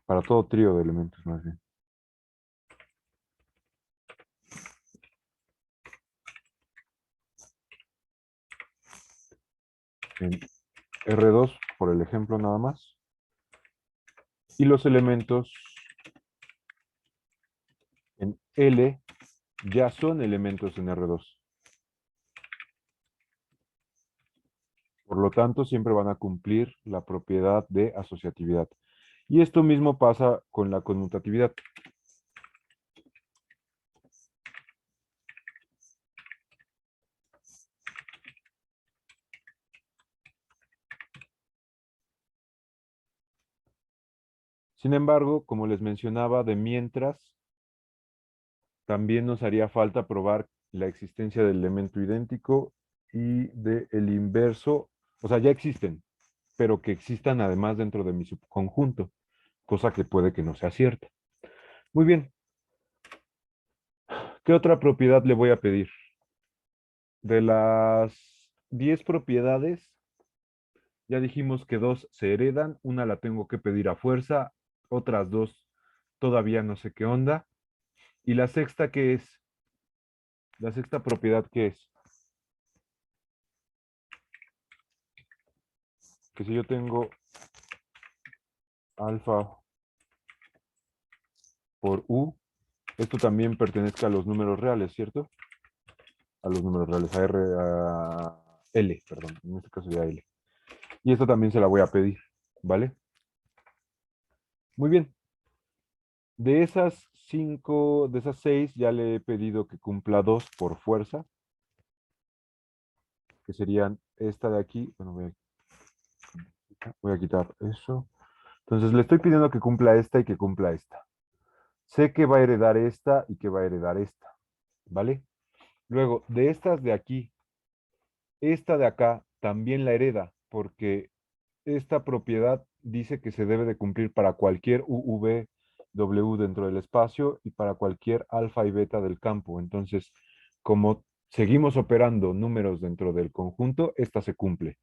para todo trío de elementos más bien. En R2, por el ejemplo nada más. Y los elementos en L ya son elementos en R2. Por lo tanto, siempre van a cumplir la propiedad de asociatividad. Y esto mismo pasa con la conmutatividad. Sin embargo, como les mencionaba, de mientras, también nos haría falta probar la existencia del elemento idéntico y del inverso. O sea, ya existen, pero que existan además dentro de mi subconjunto, cosa que puede que no sea cierta. Muy bien. ¿Qué otra propiedad le voy a pedir? De las 10 propiedades, ya dijimos que 2 se heredan, una la tengo que pedir a fuerza, otras 2 todavía no sé qué onda. ¿Y la sexta qué es? ¿La sexta propiedad qué es? Que si yo tengo alfa por U, esto también pertenezca a los números reales, ¿cierto? A los números reales, a R, a L, perdón, en este caso ya L. Y esto también se la voy a pedir, ¿vale? Muy bien. De esas 5, de esas 6, ya le he pedido que cumpla 2 por fuerza, que serían esta de aquí. Bueno, voy a quitar eso. Entonces le estoy pidiendo que cumpla esta y que cumpla esta. Sé que va a heredar esta y que va a heredar esta, ¿vale? Luego, de estas de aquí, esta de acá también la hereda, porque esta propiedad dice que se debe de cumplir para cualquier UV W dentro del espacio y para cualquier alfa y beta del campo. Entonces, como seguimos operando números dentro del conjunto, esta se cumple.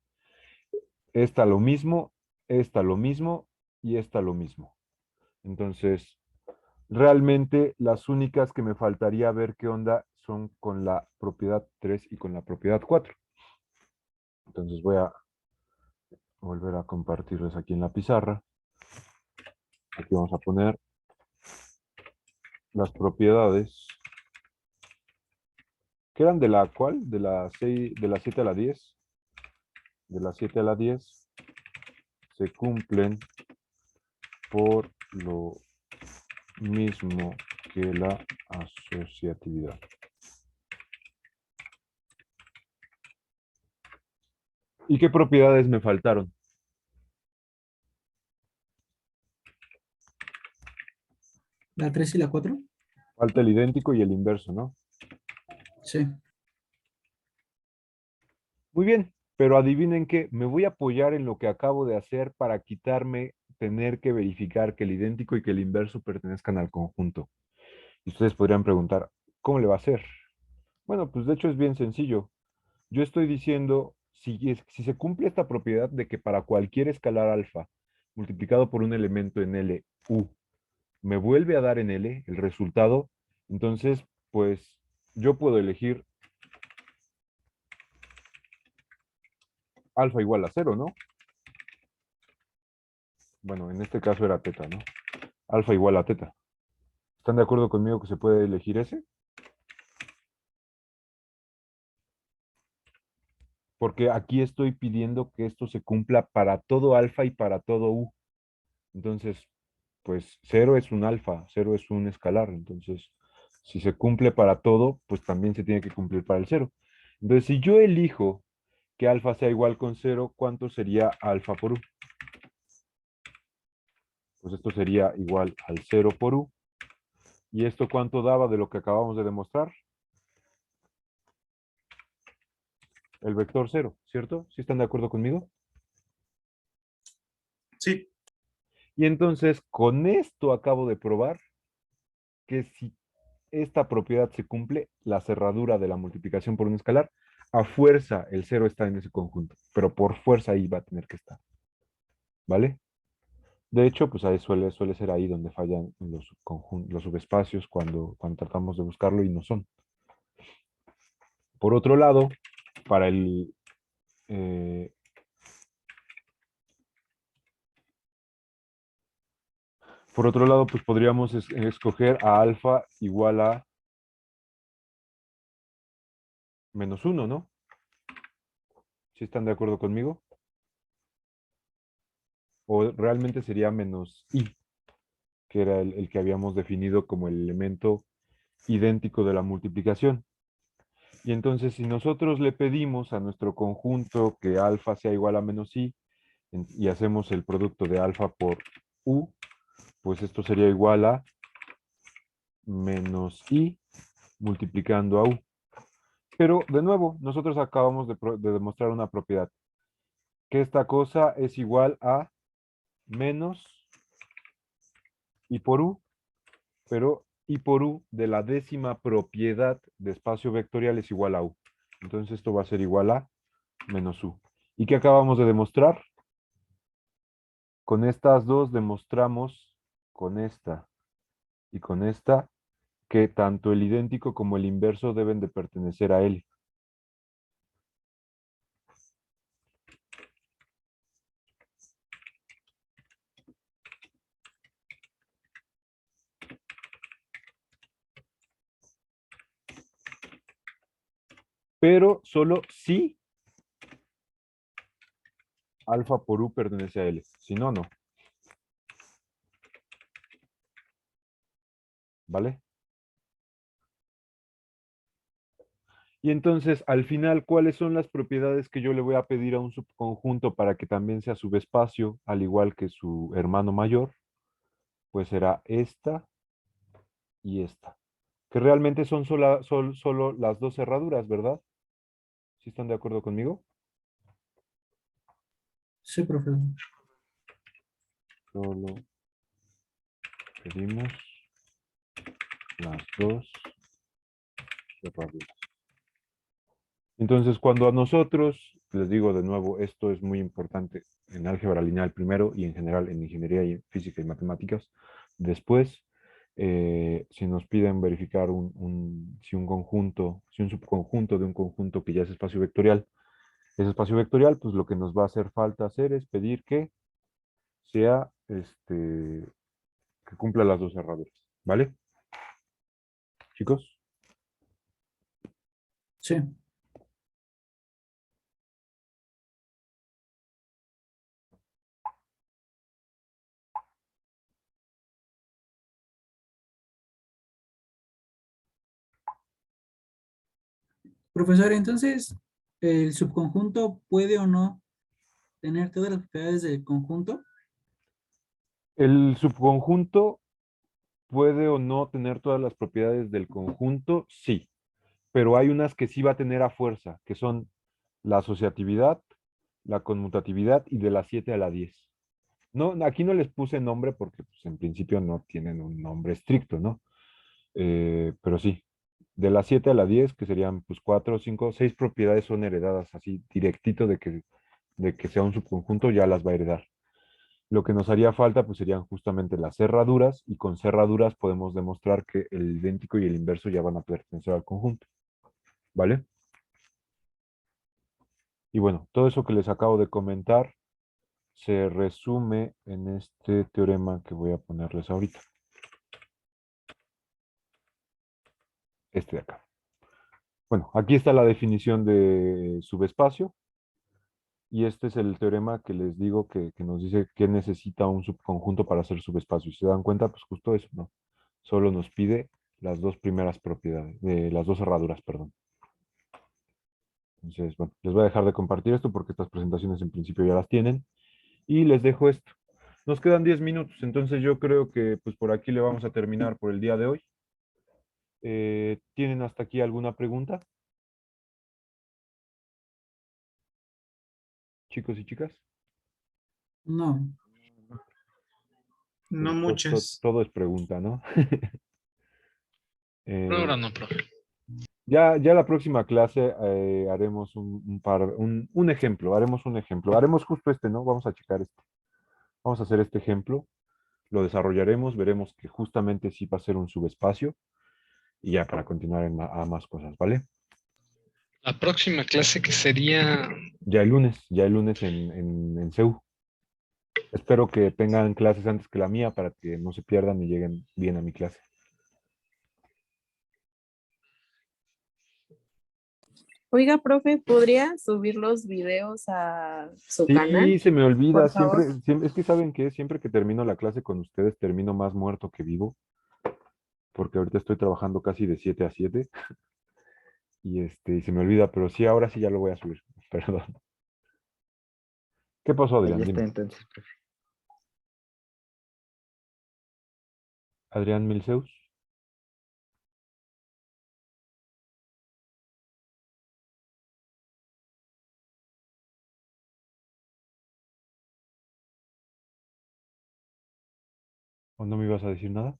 Esta lo mismo esta lo mismo y esta lo mismo. Entonces, realmente las únicas que me faltaría ver qué onda son con la propiedad 3 y con la propiedad 4. Entonces voy a volver a compartirles aquí en la pizarra. Aquí vamos a poner las propiedades que eran de la cual, de la 6, de la 7 a la 10. De la 7 a la 10 se cumplen por lo mismo que la asociatividad. ¿Y qué propiedades me faltaron? ¿La 3 y la 4? Falta el idéntico y el inverso, ¿no? Sí. Muy bien, pero adivinen qué, me voy a apoyar en lo que acabo de hacer para quitarme tener que verificar que el idéntico y que el inverso pertenezcan al conjunto. Y ustedes podrían preguntar, ¿cómo le va a hacer? Bueno, pues de hecho es bien sencillo. Yo estoy diciendo, si se cumple esta propiedad de que para cualquier escalar alfa multiplicado por un elemento en L, U, me vuelve a dar en L el resultado, entonces, pues yo puedo elegir alfa igual a 0, ¿no? Bueno, en este caso era teta, ¿no? Alfa igual a teta. ¿Están de acuerdo conmigo que se puede elegir ese? Porque aquí estoy pidiendo que esto se cumpla para todo alfa y para todo u. Entonces, pues 0 es un alfa, 0 es un escalar. Entonces, si se cumple para todo, pues también se tiene que cumplir para el 0. Entonces, si yo elijo que alfa sea igual con 0, ¿cuánto sería alfa por u? Pues esto sería igual al 0 por u. ¿Y esto cuánto daba de lo que acabamos de demostrar? El vector 0, ¿cierto? ¿Sí están de acuerdo conmigo? Sí. Y entonces, con esto acabo de probar que si esta propiedad se cumple, la cerradura de la multiplicación por un escalar, a fuerza el 0 está en ese conjunto, pero por fuerza ahí va a tener que estar. ¿Vale? De hecho, pues ahí suele ser ahí donde fallan los subespacios cuando tratamos de buscarlo y no son. Por otro lado, para el pues podríamos escoger a alfa igual a menos 1, ¿no? ¿Sí están de acuerdo conmigo? O realmente sería menos i, que era el que habíamos definido como el elemento idéntico de la multiplicación. Y entonces, si nosotros le pedimos a nuestro conjunto que alfa sea igual a menos i, y hacemos el producto de alfa por u, pues esto sería igual a menos i multiplicando a u. Pero, de nuevo, nosotros acabamos de demostrar una propiedad, que esta cosa es igual a menos i por u, pero i por u de la décima propiedad de espacio vectorial es igual a u. Entonces esto va a ser igual a menos u. ¿Y qué acabamos de demostrar? Con estas dos demostramos, con esta y con esta, que tanto el idéntico como el inverso deben de pertenecer a L. Pero solo si alfa por u pertenece a L. Si no, no. ¿Vale? Y entonces, al final, ¿cuáles son las propiedades que yo le voy a pedir a un subconjunto para que también sea subespacio, al igual que su hermano mayor? Pues será esta y esta. Que realmente son solo las dos cerraduras, ¿verdad? ¿Sí están de acuerdo conmigo? Sí, profesor. Solo pedimos las dos cerraduras. Entonces, cuando a nosotros, les digo de nuevo, esto es muy importante en álgebra lineal primero y en general en ingeniería y física y matemáticas, después, si nos piden verificar si un conjunto, si un subconjunto de un conjunto que ya es espacio vectorial, es espacio vectorial, pues lo que nos va a hacer falta hacer es pedir que sea, que cumpla las dos cerraduras, ¿vale? Chicos. Sí. Profesor, entonces, ¿el subconjunto puede o no tener todas las propiedades del conjunto? El subconjunto puede o no tener todas las propiedades del conjunto, sí, pero hay unas que sí va a tener a fuerza, que son la asociatividad, la conmutatividad y de la 7 a la 10. No, aquí no les puse nombre porque pues, en principio no tienen un nombre estricto, ¿no? Pero sí, de la 7 a la 10, que serían pues 4, 5, 6 propiedades son heredadas así directito de que sea un subconjunto, ya las va a heredar. Lo que nos haría falta pues serían justamente las cerraduras y con cerraduras podemos demostrar que el idéntico y el inverso ya van a pertenecer al conjunto. ¿Vale? Y bueno, todo eso que les acabo de comentar se resume en este teorema que voy a ponerles ahorita. Este de acá. Bueno, aquí está la definición de subespacio. Y este es el teorema que les digo que nos dice que necesita un subconjunto para hacer subespacio. Si se dan cuenta, pues justo eso, ¿no? Solo nos pide las dos primeras propiedades, de las dos cerraduras, perdón. Entonces, bueno, les voy a dejar de compartir esto porque estas presentaciones en principio ya las tienen. Y les dejo esto. Nos quedan 10 minutos, entonces yo creo que pues por aquí le vamos a terminar por el día de hoy. ¿Tienen hasta aquí alguna pregunta? Chicos y chicas. No. No Pues, muchas. todo es pregunta, ¿no? Por ahora Eh, no, profe. ya la próxima clase haremos un ejemplo, haremos un ejemplo. Haremos justo este, ¿no? Vamos a checar este. Vamos a hacer este ejemplo, lo desarrollaremos, veremos que justamente sí va a ser un subespacio y ya para continuar a más cosas, ¿vale? La próxima clase que sería... Ya el lunes en CEU. Espero que tengan clases antes que la mía para que no se pierdan y lleguen bien a mi clase. Oiga, profe, ¿podría subir los videos a su Sí, canal? se me olvida, Por favor. siempre, es que saben que siempre que termino la clase con ustedes termino más muerto que vivo, porque ahorita estoy trabajando casi de 7 a 7 y se me olvida, pero sí, ahora sí ya lo voy a subir, perdón. ¿Qué pasó, Ahí Adrián? está Dime. entonces, profe. Adrián Milceus. ¿O no me ibas a decir nada?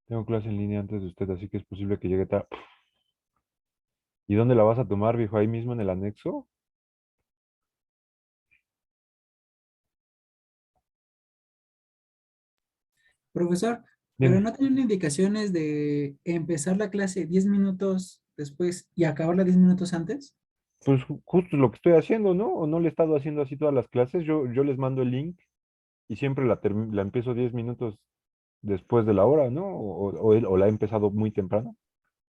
Tengo clase en línea antes de usted, así que es posible que llegue tarde. ¿Y dónde la vas a tomar, viejo? ¿Ahí mismo en el anexo? Profesor, pero Dime. no tienen indicaciones de empezar la clase 10 minutos después y acabarla 10 minutos antes. Pues justo lo que estoy haciendo, ¿no? ¿O no le he estado haciendo así todas las clases? Yo les mando el link y siempre la empiezo 10 minutos después de la hora, ¿no? O la he empezado muy temprano.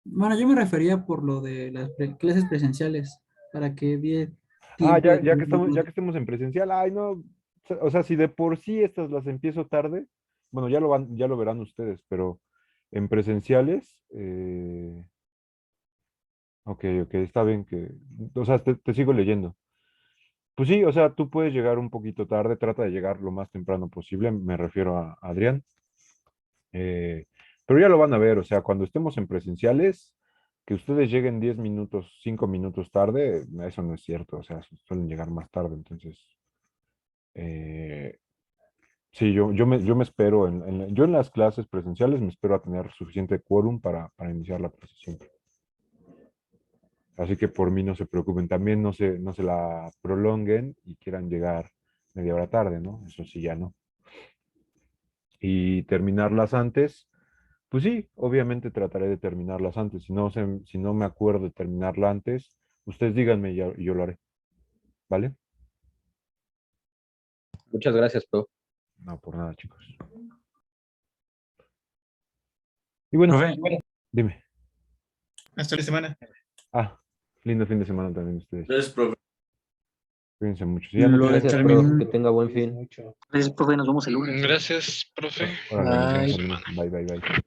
Bueno, yo me refería por lo de las clases presenciales, para que diera Ah, tiempo de... ya que estemos en presencial, ay, no. O sea, si de por sí estas las empiezo tarde, bueno, ya lo verán ustedes, pero en presenciales, ok, está bien que, o sea, te sigo leyendo. Pues sí, o sea, tú puedes llegar un poquito tarde, trata de llegar lo más temprano posible, me refiero a Adrián. Pero ya lo van a ver, o sea, cuando estemos en presenciales, que ustedes lleguen 10 minutos, 5 minutos tarde, eso no es cierto, o sea, suelen llegar más tarde, entonces, eh, sí, yo me espero, yo en las clases presenciales me espero a tener suficiente quórum para iniciar la clase siempre. Así que por mí no se preocupen. También no se la prolonguen y quieran llegar media hora tarde, ¿no? Eso sí, ya no. Y terminarlas antes, pues sí, obviamente trataré de terminarlas antes. Si no me acuerdo de terminarla antes, ustedes díganme y yo lo haré. ¿Vale? Muchas gracias, profe. No, por nada, chicos. Y bueno, Profe, dime. hasta la semana. Lindo fin de semana también ustedes. Gracias, profe. Cuídense mucho. Si ya no Lo tienen- Gracias, termin- profe. Que tenga buen fin. Mucho. Gracias, profe. Nos vemos el lunes. Gracias, profe. Órale, nos vemos Bye. el lunes. Bye, bye, bye.